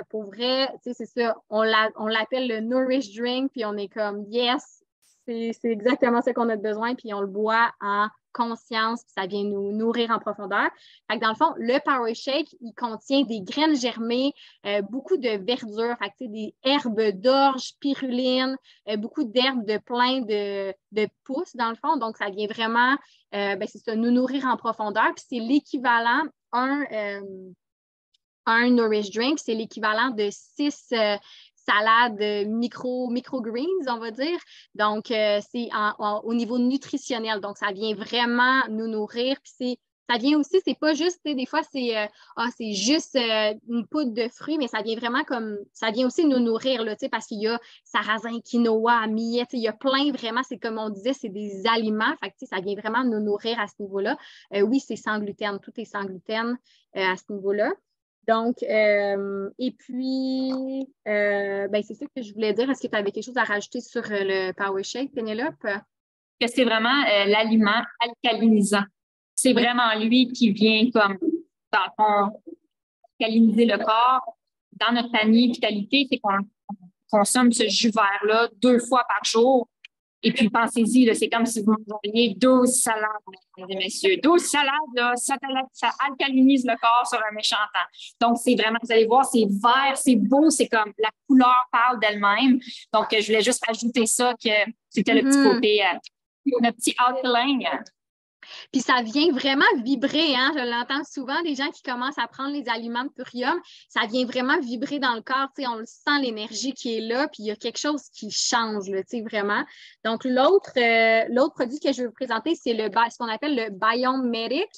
Speaker 1: pour vrai, tu sais, c'est ça, on l'appelle le Nourish Drink, puis on est comme, yes, c'est exactement ce qu'on a besoin, puis on le boit en conscience, puis ça vient nous nourrir en profondeur. Fait que dans le fond, le Power Shake, il contient des graines germées, beaucoup de verdure, fait que, tu sais, des herbes d'orge, spiruline, beaucoup d'herbes de plein de pousses, dans le fond. Donc, ça vient vraiment, c'est ça, nous nourrir en profondeur, puis c'est l'équivalent un Nourish Drink, c'est l'équivalent de 6 salades micro-greens, on va dire. Donc, c'est au niveau nutritionnel. Donc, ça vient vraiment nous nourrir. Puis ça vient aussi, c'est pas juste, des fois, c'est juste une poudre de fruits, mais ça vient vraiment ça vient aussi nous nourrir, là, parce qu'il y a sarrasin, quinoa, millet, il y a plein vraiment, c'est comme on disait, c'est des aliments. Fait que, ça vient vraiment nous nourrir à ce niveau-là. Oui, c'est sans gluten, tout est sans gluten à ce niveau-là. Donc, et puis, c'est ça que je voulais dire. Est-ce que tu avais quelque chose à rajouter sur le Power Shake, Pénélope?
Speaker 2: Que c'est vraiment l'aliment alcalinisant. C'est vraiment lui qui vient comme, dans le fond, alcaliniser le corps. Dans notre panier vitalité, c'est qu'on consomme ce jus vert-là 2 fois par jour. Et puis, pensez-y, là, c'est comme si vous mangeriez 12 salades, mesdames et messieurs. 12 salades, là, ça alcalinise le corps sur un méchant temps. Donc, c'est vraiment, vous allez voir, c'est vert, c'est beau, c'est comme la couleur parle d'elle-même. Donc, je voulais juste ajouter ça, que c'était le petit côté, le petit alkaline.
Speaker 1: Puis ça vient vraiment vibrer, hein? Je l'entends souvent, des gens qui commencent à prendre les aliments de Purium, ça vient vraiment vibrer dans le corps, tu sais, on le sent, l'énergie qui est là, puis il y a quelque chose qui change, là, tu sais, vraiment. Donc, l'autre produit que je vais vous présenter, c'est ce qu'on appelle le Biome Medic.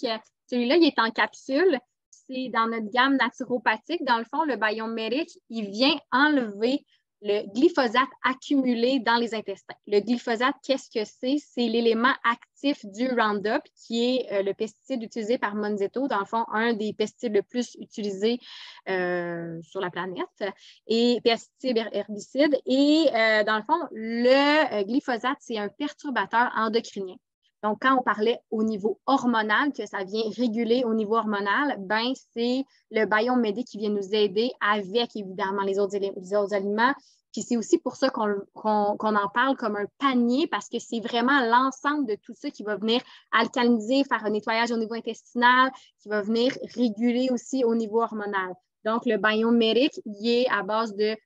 Speaker 1: Celui-là, il est en capsule. C'est dans notre gamme naturopathique. Dans le fond, le Biome Medic, il vient enlever le glyphosate accumulé dans les intestins. Le glyphosate, qu'est-ce que c'est? C'est l'élément actif du Roundup, qui est le pesticide utilisé par Monsanto, dans le fond, un des pesticides le plus utilisés sur la planète, et pesticide herbicide. Et dans le fond, le glyphosate, c'est un perturbateur endocrinien. Donc, quand on parlait au niveau hormonal, que ça vient réguler au niveau hormonal, ben c'est le Biome Medic qui vient nous aider avec, évidemment, les autres aliments. Puis c'est aussi pour ça qu'on en parle comme un panier, parce que c'est vraiment l'ensemble de tout ça qui va venir alcaliniser, faire un nettoyage au niveau intestinal, qui va venir réguler aussi au niveau hormonal. Donc, le Biome Medic, il est à base de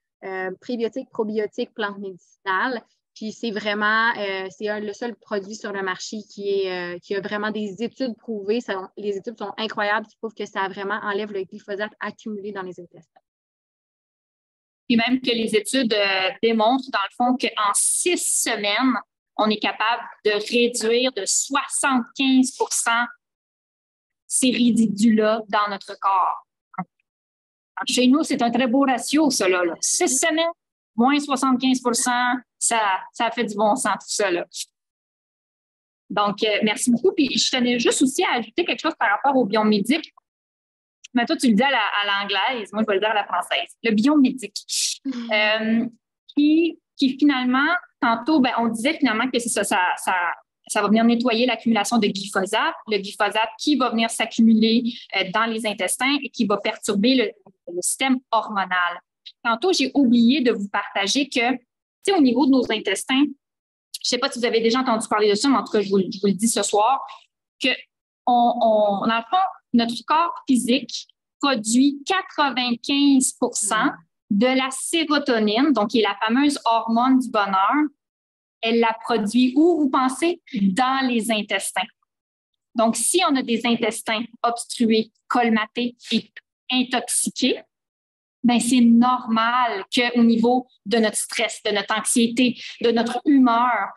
Speaker 1: prébiotiques, probiotiques, plantes médicinales. Puis c'est vraiment, le seul produit sur le marché qui a vraiment des études prouvées. Les études sont incroyables, qui prouvent que ça vraiment enlève le glyphosate accumulé dans les intestins.
Speaker 2: Puis même que les études démontrent, dans le fond, qu'en 6 semaines, on est capable de réduire de 75% ces résidus-là dans notre corps. Alors, chez nous, c'est un très beau ratio, ça, là. 6 semaines, moins 75%, ça fait du bon sens, tout ça, là. Donc, merci beaucoup. Puis, je tenais juste aussi à ajouter quelque chose par rapport au biomédic. Mais toi, tu le dis à l'anglaise, moi, je vais le dire à la française. Le biomédic. Qui finalement, tantôt, on disait finalement que c'est ça va venir nettoyer l'accumulation de glyphosate. Le glyphosate qui va venir s'accumuler dans les intestins et qui va perturber le système hormonal. Tantôt, j'ai oublié de vous partager que, tu sais, au niveau de nos intestins, je ne sais pas si vous avez déjà entendu parler de ça, mais en tout cas, je vous le dis ce soir, que dans le fond, notre corps physique produit 95% de la sérotonine, donc qui est la fameuse hormone du bonheur. Elle la produit où, vous pensez? Dans les intestins. Donc, si on a des intestins obstrués, colmatés et intoxiqués, ben c'est normal qu'au niveau de notre stress, de notre anxiété, de notre humeur,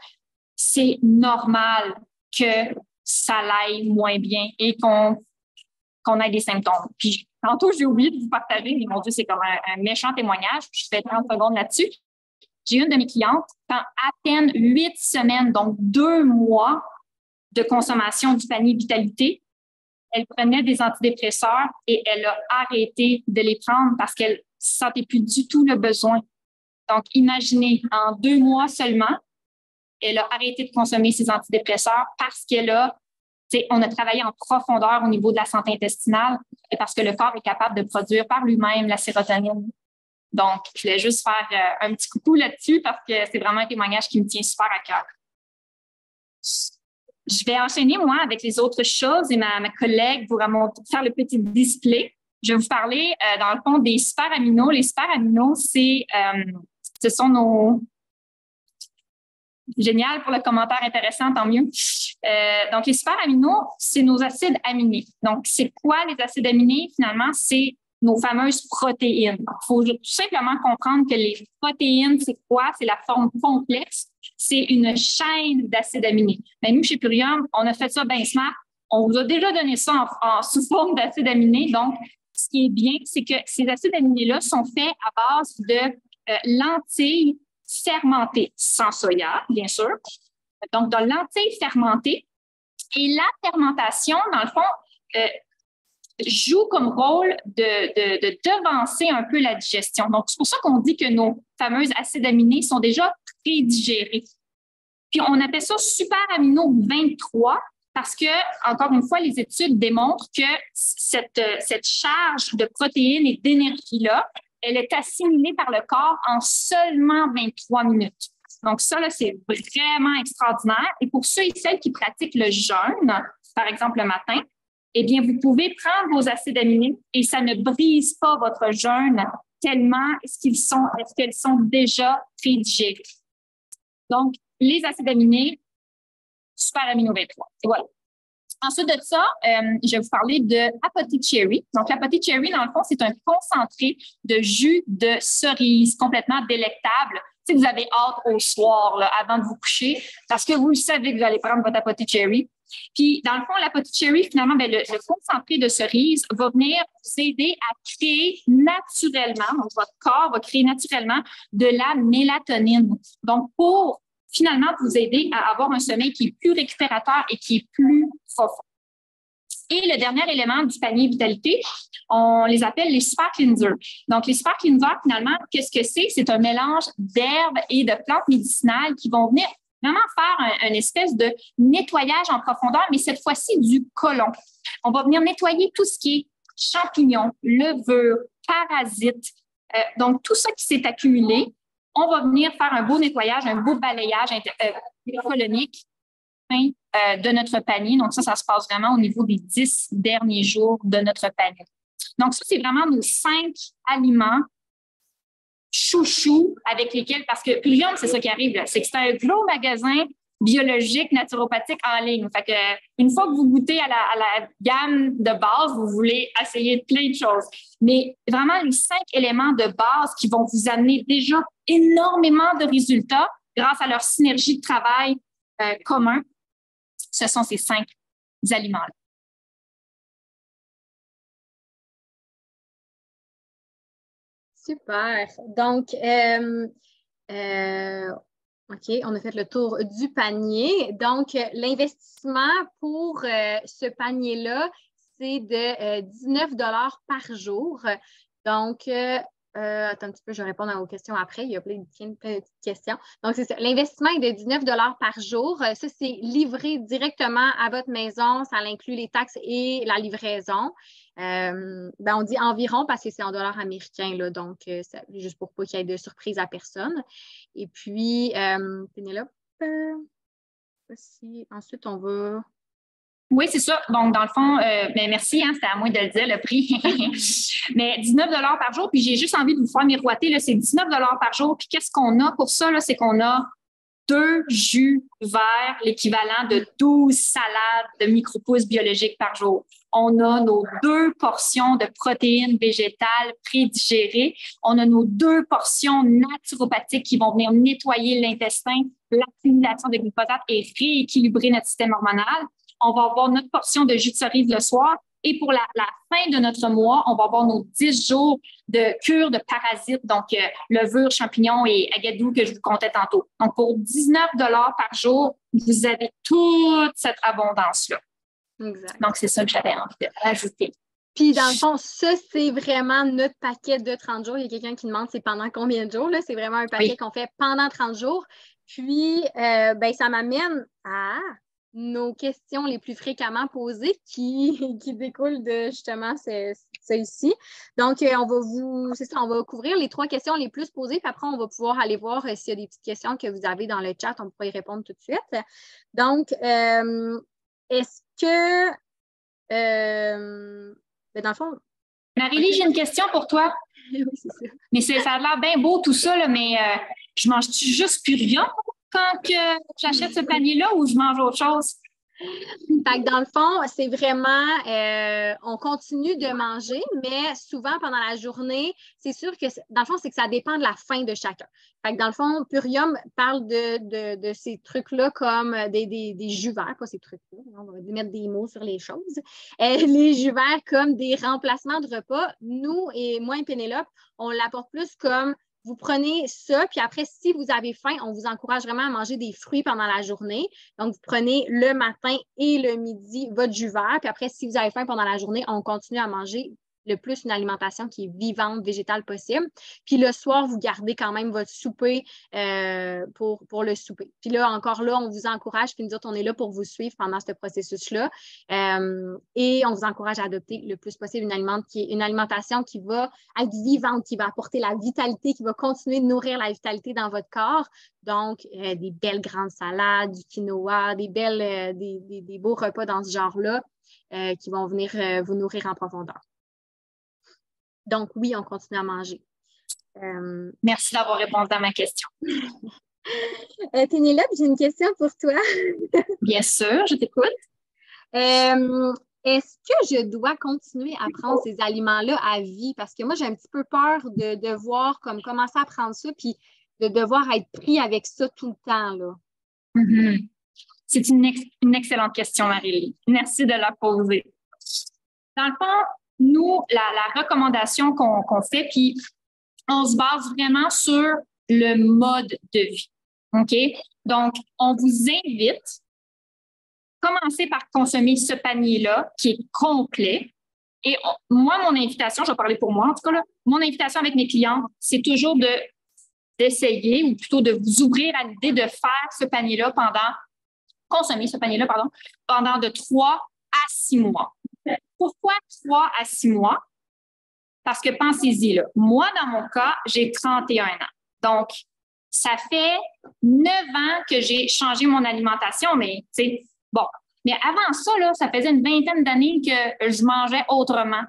Speaker 2: c'est normal que ça aille moins bien et qu'on ait des symptômes. Puis, tantôt, j'ai oublié de vous partager, mais mon Dieu, c'est comme un méchant témoignage. Je fais 30 secondes là-dessus. J'ai une de mes clientes, dans à peine 8 semaines, donc 2 mois de consommation du panier Vitalité, elle prenait des antidépresseurs et elle a arrêté de les prendre parce qu'elle ne sentait plus du tout le besoin. Donc, imaginez, en 2 mois seulement, elle a arrêté de consommer ses antidépresseurs parce on a travaillé en profondeur au niveau de la santé intestinale et parce que le corps est capable de produire par lui-même la sérotonine. Donc, je voulais juste faire un petit coucou là-dessus parce que c'est vraiment un témoignage qui me tient super à cœur. Je vais enchaîner, moi, avec les autres choses et ma collègue pourra faire le petit display. Je vais vous parler, dans le fond, des super aminos. Les super aminos, ce sont nos... Génial pour le commentaire intéressant, tant mieux. Donc, les super aminos, c'est nos acides aminés. Donc, c'est quoi les acides aminés? Finalement, c'est nos fameuses protéines. Il faut tout simplement comprendre que les protéines, c'est quoi? C'est la forme complexe. C'est une chaîne d'acides aminés. Mais nous, chez Purium, on a fait ça bien smart. On vous a déjà donné ça sous forme d'acides aminés. Donc, ce qui est bien, c'est que ces acides aminés-là sont faits à base de lentilles fermentées, sans soya, bien sûr. Donc, de lentilles fermentées. Et la fermentation, dans le fond, joue comme rôle de devancer un peu la digestion. Donc, c'est pour ça qu'on dit que nos fameux acides aminés sont déjà prédigérés. Puis, on appelle ça super amino 23 parce que, encore une fois, les études démontrent que cette charge de protéines et d'énergie-là, elle est assimilée par le corps en seulement 23 minutes. Donc, ça, là, c'est vraiment extraordinaire. Et pour ceux et celles qui pratiquent le jeûne, par exemple le matin, eh bien, vous pouvez prendre vos acides aminés et ça ne brise pas votre jeûne tellement est-ce qu'elles sont déjà prédigérées. Donc, les acides aminés, super amino 23. Et voilà. Ensuite de ça, je vais vous parler de Apothic Cherry. Donc, l'Apothic Cherry, dans le fond, c'est un concentré de jus de cerise complètement délectable. Si vous avez hâte au soir, là, avant de vous coucher, parce que vous savez que vous allez prendre votre Apothic Cherry. Puis, dans le fond, l'Apothic Cherry, finalement, le concentré de cerise va venir vous aider à créer naturellement, donc votre corps va créer naturellement de la mélatonine. Donc, pour finalement vous aider à avoir un sommeil qui est plus récupérateur et qui est plus profond. Et le dernier élément du panier Vitalité, on les appelle les super cleansers. Donc, les super cleansers, finalement, qu'est-ce que c'est? C'est un mélange d'herbes et de plantes médicinales qui vont venir vraiment faire une espèce de nettoyage en profondeur, mais cette fois-ci du côlon. On va venir nettoyer tout ce qui est champignons, levures, parasites, donc tout ça qui s'est accumulé. On va venir faire un beau nettoyage, un beau balayage colonique de notre panier. Donc, ça se passe vraiment au niveau des 10 derniers jours de notre panier. Donc, ça, c'est vraiment nos 5 aliments chouchous avec lesquels, parce que Purium, c'est ça qui arrive, c'est que c'est un gros magasin biologique, naturopathique en ligne. Fait que, une fois que vous goûtez à la gamme de base, vous voulez essayer plein de choses. Mais vraiment, les 5 éléments de base qui vont vous amener déjà énormément de résultats grâce à leur synergie de travail commun, ce sont ces 5 aliments-là.
Speaker 1: Super. Donc, OK, on a fait le tour du panier. Donc, l'investissement pour ce panier-là, c'est de 19 $ par jour. Donc, Attends un petit peu, je vais répondre aux questions après. Il y a plein de petites questions. Donc, c'est ça. L'investissement est de 19 par jour. Ça, c'est livré directement à votre maison. Ça inclut les taxes et la livraison. On dit environ parce que c'est en dollars américains, là, donc juste pour pas qu'il y ait de surprise à personne. Et puis, Pénélope, ensuite, on va...
Speaker 2: Oui, c'est ça. Donc, dans le fond, merci, hein, c'était à moi de le dire, le prix. Mais 19 par jour, puis j'ai juste envie de vous faire miroiter, là, c'est 19 par jour. Puis qu'est-ce qu'on a pour ça? Là, c'est qu'on a 2 jus verts, l'équivalent de 12 salades de micro-pousses biologiques par jour. On a nos 2 portions de protéines végétales prédigérées. On a nos 2 portions naturopathiques qui vont venir nettoyer l'intestin, l'accumulation de glyphosate et rééquilibrer notre système hormonal. On va avoir notre portion de jus de cerise le soir. Et pour la fin de notre mois, on va avoir nos 10 jours de cure de parasites, donc levure, champignons et agadou que je vous comptais tantôt. Donc, pour 19 par jour, vous avez toute cette abondance-là.
Speaker 1: Exact.
Speaker 2: Donc, c'est ça que j'avais envie de rajouter.
Speaker 1: Puis, dans le fond, ça, c'est vraiment notre paquet de 30 jours. Il y a quelqu'un qui demande c'est pendant combien de jours. Là? C'est vraiment un paquet qu'on fait pendant 30 jours. Puis, ça m'amène à nos questions les plus fréquemment posées qui découlent de justement celle-ci. Donc, on va couvrir les 3 questions les plus posées, puis après, on va pouvoir aller voir s'il y a des petites questions que vous avez dans le chat, on pourra y répondre tout de suite. Donc, est-ce que, dans le fond...
Speaker 2: Marie-Lie, j'ai une question pour toi.
Speaker 1: Oui, c'est ça.
Speaker 2: Mais ça a l'air bien beau tout ça, là, mais je mange-tu juste plus rien quand j'achète ce panier-là ou je mange autre chose?
Speaker 1: Fait que dans le fond, c'est vraiment, on continue de manger, mais souvent pendant la journée, c'est sûr que, dans le fond, c'est que ça dépend de la faim de chacun. Fait que dans le fond, Purium parle de ces trucs-là comme des jus verts, pas ces trucs-là, on va mettre des mots sur les choses. Les jus verts comme des remplacements de repas. Nous, et moi et Pénélope, on l'apporte plus comme vous prenez ça, puis après, si vous avez faim, on vous encourage vraiment à manger des fruits pendant la journée. Donc, vous prenez le matin et le midi votre jus vert, puis après, si vous avez faim pendant la journée, on continue à manger le plus une alimentation qui est vivante, végétale possible. Puis le soir, vous gardez quand même votre souper pour le souper. Puis là, encore là, on vous encourage, puis nous autres, on est là pour vous suivre pendant ce processus-là. Et on vous encourage à adopter le plus possible une alimentation qui va être vivante, qui va apporter la vitalité, qui va continuer de nourrir la vitalité dans votre corps. Donc, des belles grandes salades, du quinoa, des beaux repas dans ce genre-là qui vont venir vous nourrir en profondeur. Donc, oui, on continue à manger.
Speaker 2: Merci d'avoir répondu à ma question.
Speaker 1: Pénélope, j'ai une question pour toi.
Speaker 2: Bien sûr, je t'écoute.
Speaker 1: Est-ce que je dois continuer à prendre ces aliments-là à vie? Parce que moi, j'ai un petit peu peur de devoir commencer à prendre ça puis de devoir être pris avec ça tout le temps, là.
Speaker 2: Mm-hmm. C'est une excellente question, Marie-Lie. Merci de la poser. Dans le fond, nous, la recommandation qu'on fait, puis on se base vraiment sur le mode de vie. OK? Donc, on vous invite, commencez par consommer ce panier-là qui est complet. Et moi, mon invitation, je vais parler pour moi en tout cas, là, mon invitation avec mes clients, c'est toujours d'essayer ou plutôt de vous ouvrir à l'idée de faire ce panier-là consommer ce panier-là, pendant de 3 à 6 mois. Pourquoi 3 à 6 mois? Parce que pensez-y, là, moi, dans mon cas, j'ai 31 ans. Donc, ça fait 9 ans que j'ai changé mon alimentation, mais tu sais, bon. Mais avant ça, là, ça faisait une vingtaine d'années que je mangeais autrement.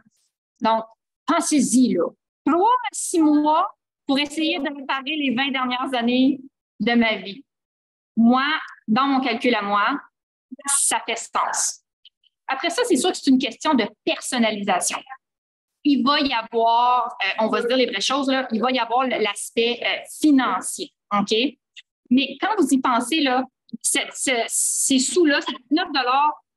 Speaker 2: Donc, pensez-y, là. 3 à 6 mois pour essayer de réparer les 20 dernières années de ma vie. Moi, dans mon calcul à moi, ça fait sens. Après ça, c'est sûr que c'est une question de personnalisation. Il va y avoir, on va se dire les vraies choses, là, il va y avoir l'aspect financier, OK? Mais quand vous y pensez, là, ces sous-là, c'est 9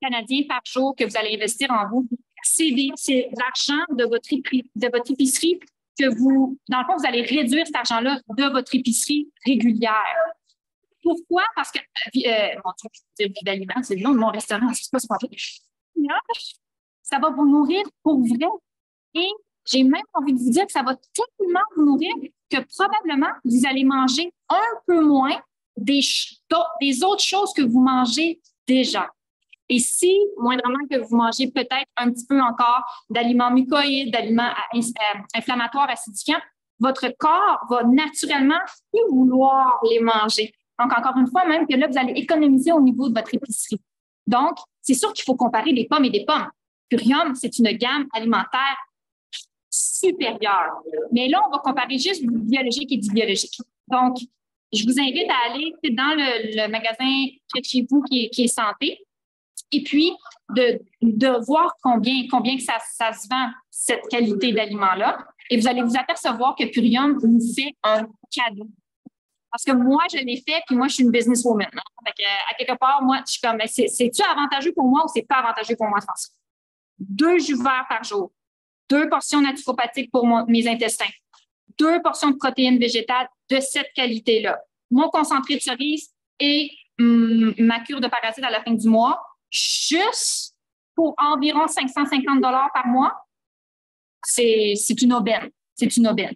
Speaker 2: canadiens par jour que vous allez investir en vous. C'est l'argent de votre épicerie que vous, dans le fond, vous allez réduire cet argent-là de votre épicerie régulière. Pourquoi? Parce que, mon Dieu, je veux dire d'aliments, c'est le nom de mon restaurant, c'est pas ça va vous nourrir pour vrai. Et J'ai même envie de vous dire que ça va tellement vous nourrir que probablement vous allez manger un peu moins des autres choses que vous mangez déjà. Et si, moindrement que vous mangez peut-être un petit peu encore d'aliments mucoïdes, d'aliments inflammatoires, acidifiants, votre corps va naturellement plus vouloir les manger. Donc, encore une fois, même que là, vous allez économiser au niveau de votre épicerie. Donc, c'est sûr qu'il faut comparer des pommes et des pommes. Purium, c'est une gamme alimentaire supérieure. Mais là, on va comparer juste du biologique et du biologique. Donc, je vous invite à aller dans le magasin près de chez vous qui est santé et puis de voir combien que ça se vend, cette qualité d'aliment-là. Et vous allez vous apercevoir que Purium vous fait un cadeau. Parce que moi, je l'ai fait, puis moi, je suis une businesswoman. Hein? Fait que, à quelque part, moi, je suis comme, c'est-tu avantageux pour moi ou c'est pas avantageux pour moi de faire ça? 2 jus verts par jour, 2 portions naturopathiques pour mes intestins, 2 portions de protéines végétales de cette qualité-là, mon concentré de cerise et ma cure de parasites à la fin du mois, juste pour environ 550 $ par mois, c'est une aubaine. C'est une aubaine.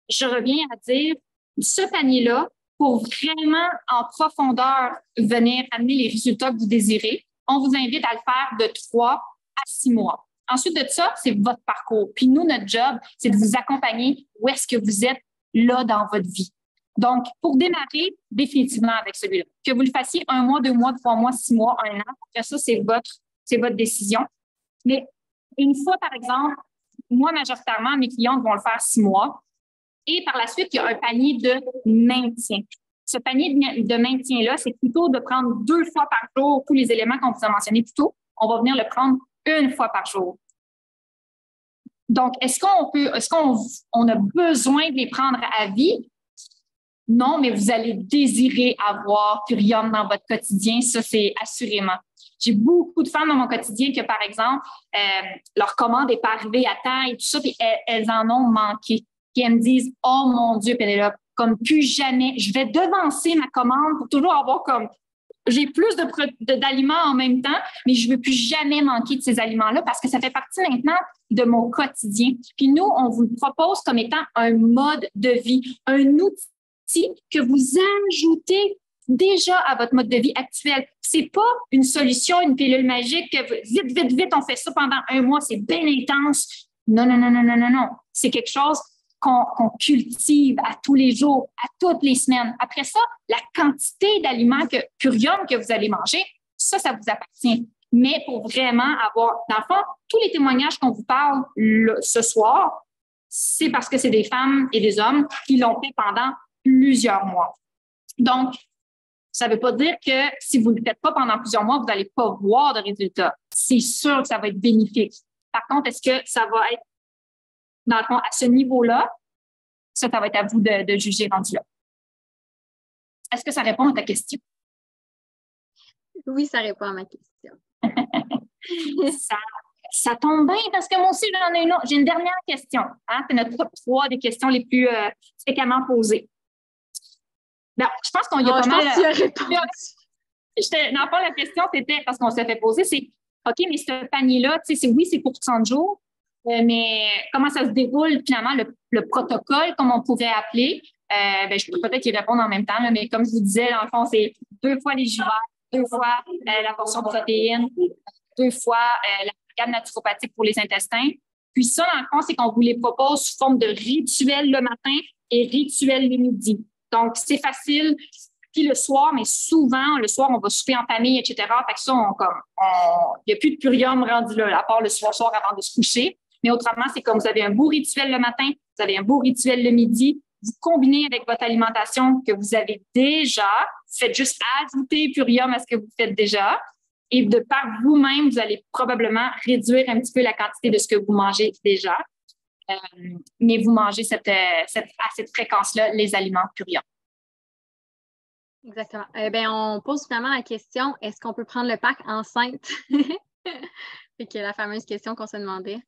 Speaker 2: Je reviens à dire, ce panier-là, pour vraiment en profondeur venir amener les résultats que vous désirez, on vous invite à le faire de 3 à 6 mois. Ensuite de ça, c'est votre parcours. Puis nous, notre job, c'est de vous accompagner où est-ce que vous êtes là dans votre vie. Donc, pour démarrer définitivement avec celui-là, que vous le fassiez 1 mois, 2 mois, 3 mois, 6 mois, 1 an, après ça, c'est votre décision. Mais une fois, par exemple, moi, majoritairement, mes clientes vont le faire 6 mois. Et par la suite, il y a un panier de maintien. Ce panier de maintien-là, c'est plutôt de prendre 2 fois par jour tous les éléments qu'on vous a mentionnés plus tôt. On va venir le prendre 1 fois par jour. Donc, est-ce qu'on a besoin de les prendre à vie? Non, mais vous allez désirer avoir Purium dans votre quotidien. Ça, c'est assurément. J'ai beaucoup de femmes dans mon quotidien que, par exemple, leur commande n'est pas arrivée à temps et tout ça, puis elles en ont manqué. Puis elles me disent, oh mon Dieu, Pénélope, comme plus jamais, je vais devancer ma commande pour toujours avoir comme, j'ai plus d'aliments en même temps, mais je ne veux plus jamais manquer de ces aliments-là parce que ça fait partie maintenant de mon quotidien. Puis nous, on vous le propose comme étant un mode de vie, un outil que vous ajoutez déjà à votre mode de vie actuel. C'est pas une solution, une pilule magique que vite, on fait ça pendant 1 mois, c'est bien intense. Non. C'est quelque chose qu'on cultive à tous les jours, à toutes les semaines. Après ça, la quantité d'aliments Purium que vous allez manger, ça vous appartient. Mais pour vraiment avoir, dans le fond, tous les témoignages qu'on vous parle ce soir, c'est parce que c'est des femmes et des hommes qui l'ont fait pendant plusieurs mois. Donc, ça ne veut pas dire que si vous ne le faites pas pendant plusieurs mois, vous n'allez pas voir de résultats. C'est sûr que ça va être bénéfique. Par contre, est-ce que ça va être, dans le fond, à ce niveau-là? Ça va être à vous de juger rendu là. Est-ce que ça répond à ta question?
Speaker 1: Oui, ça répond à ma question.
Speaker 2: Ça tombe bien parce que moi aussi, j'en ai une autre. J'ai une dernière question. Hein? C'est notre top 3 des questions les plus fréquemment posées. Ben, je pense qu'on y a pas mal.
Speaker 1: Je pense que tu as répondu.
Speaker 2: Dans le fond, la question, c'était, parce qu'on s'est fait poser, c'est OK, mais ce panier-là, c'est pour 30 jours, mais comment ça se déroule finalement, le protocole, comme on pourrait appeler? Je peux peut-être y répondre en même temps, là, mais comme je vous disais, dans le fond, c'est 2 fois les jus verts, 2 fois la portion de protéines, 2 fois la gamme naturopathique pour les intestins. Puis ça, dans le fond, c'est qu'on vous les propose sous forme de rituel le matin et rituel le midi. Donc, c'est facile. Puis le soir, mais souvent, le soir, on va souper en famille, etc. Fait que ça, il n'y a plus de Purium rendu là, à part le soir avant de se coucher. Mais autrement, c'est comme vous avez un beau rituel le matin, vous avez un beau rituel le midi, vous combinez avec votre alimentation que vous avez déjà, vous faites juste ajouter Purium à ce que vous faites déjà. Et de par vous-même, vous allez probablement réduire un petit peu la quantité de ce que vous mangez déjà. Mais vous mangez à cette fréquence-là les aliments Purium.
Speaker 1: Exactement. On pose finalement la question, est-ce qu'on peut prendre le pack enceinte? C'est la fameuse question qu'on se demandait.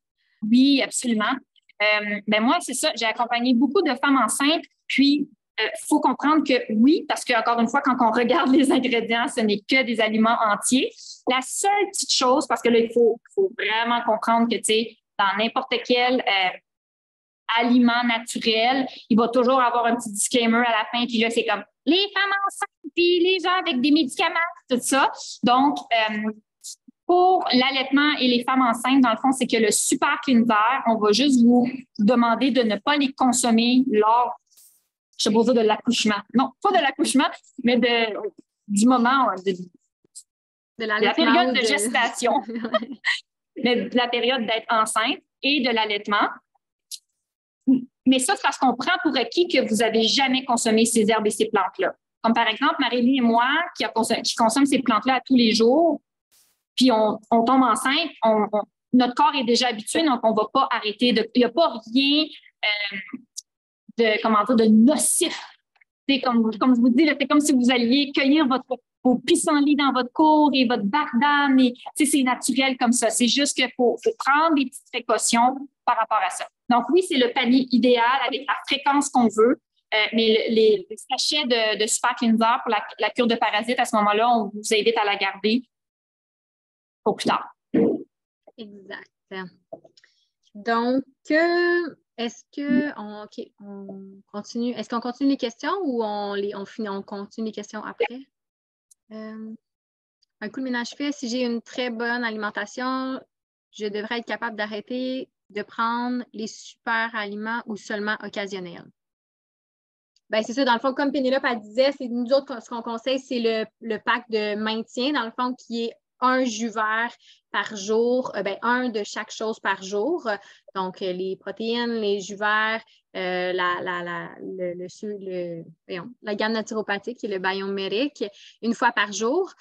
Speaker 2: Oui, absolument. Moi, c'est ça. J'ai accompagné beaucoup de femmes enceintes. Puis, il faut comprendre que oui, parce qu'encore une fois, quand on regarde les ingrédients, ce n'est que des aliments entiers. La seule petite chose, parce que là, il faut vraiment comprendre que, dans n'importe quel aliment naturel, il va toujours avoir un petit disclaimer à la fin, puis là, c'est comme les femmes enceintes, puis les gens avec des médicaments, tout ça. Donc, pour l'allaitement et les femmes enceintes, dans le fond, c'est que le super cleanser, on va juste vous demander de ne pas les consommer lors, je sais pas dire de l'accouchement. Non, pas de l'accouchement, mais du moment de la période de gestation, mais de la période d'être enceinte et de l'allaitement. Mais ça, c'est parce qu'on prend pour acquis que vous n'avez jamais consommé ces herbes et ces plantes-là. Comme par exemple, Marie-Lie et moi, qui consomment ces plantes-là à tous les jours, puis on tombe enceinte, notre corps est déjà habitué, donc on ne va pas arrêter. Il n'y a pas rien de nocif. C'est comme je vous dis, c'est comme si vous alliez cueillir vos pissenlits dans votre cour et votre bac d'âne. C'est naturel comme ça. C'est juste qu'il faut prendre des petites précautions par rapport à ça. Donc oui, c'est le panier idéal avec la fréquence qu'on veut. Mais les sachets de Super Cleanser pour la cure de parasites, à ce moment-là, on vous invite à la garder pour plus tard.
Speaker 1: Exact. Donc, est-ce qu'on continue? Est-ce qu'on continue les questions ou on continue les questions après? Un coup de ménage fait, si j'ai une très bonne alimentation, je devrais être capable d'arrêter de prendre les super aliments ou seulement occasionnels. Bien, c'est ça, dans le fond, comme Pénélope elle disait, c'est nous autres, ce qu'on conseille, c'est le pack de maintien, dans le fond, qui est un jus vert par jour, un de chaque chose par jour. Donc, les protéines, les jus verts, la gamme naturopathique et le biomérique, une fois par jour.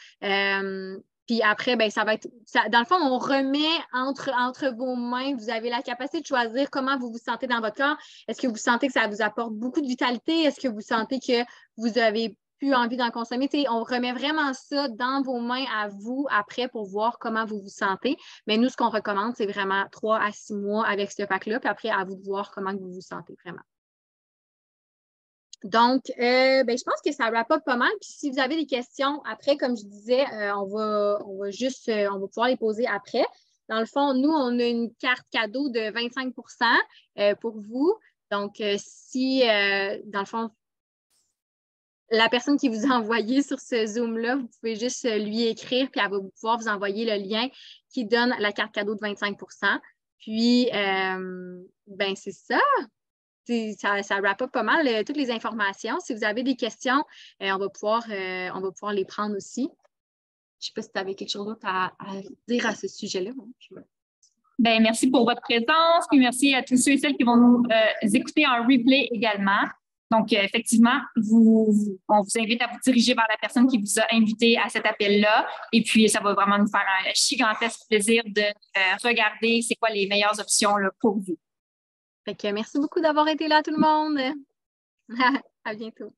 Speaker 1: Puis après, ça va être. Dans le fond, on remet entre vos mains, vous avez la capacité de choisir comment vous vous sentez dans votre corps. Est-ce que vous sentez que ça vous apporte beaucoup de vitalité? Est-ce que vous sentez que vous avez plus envie d'en consommer? On remet vraiment ça dans vos mains à vous après pour voir comment vous vous sentez. Mais nous, ce qu'on recommande, c'est vraiment 3 à 6 mois avec ce pack-là. Puis après, à vous de voir comment vous vous sentez vraiment. Donc, je pense que ça wrap up pas mal. Puis si vous avez des questions après, comme je disais, on va pouvoir les poser après. Dans le fond, nous, on a une carte cadeau de 25 pour vous. Donc, si, dans le fond, la personne qui vous a envoyé sur ce Zoom-là, vous pouvez juste lui écrire, puis elle va pouvoir vous envoyer le lien qui donne la carte cadeau de 25 Puis, c'est ça. Ça wrap up pas mal toutes les informations. Si vous avez des questions, on va pouvoir les prendre aussi. Je ne sais pas si tu avais quelque chose d'autre à dire à ce sujet-là.
Speaker 2: Merci pour votre présence, puis merci à tous ceux et celles qui vont nous écouter en replay également. Donc, effectivement, on vous invite à vous diriger vers la personne qui vous a invité à cet appel-là. Et puis, ça va vraiment nous faire un gigantesque plaisir de regarder c'est quoi les meilleures options là, pour vous.
Speaker 1: Fait que merci beaucoup d'avoir été là, tout le monde. À bientôt.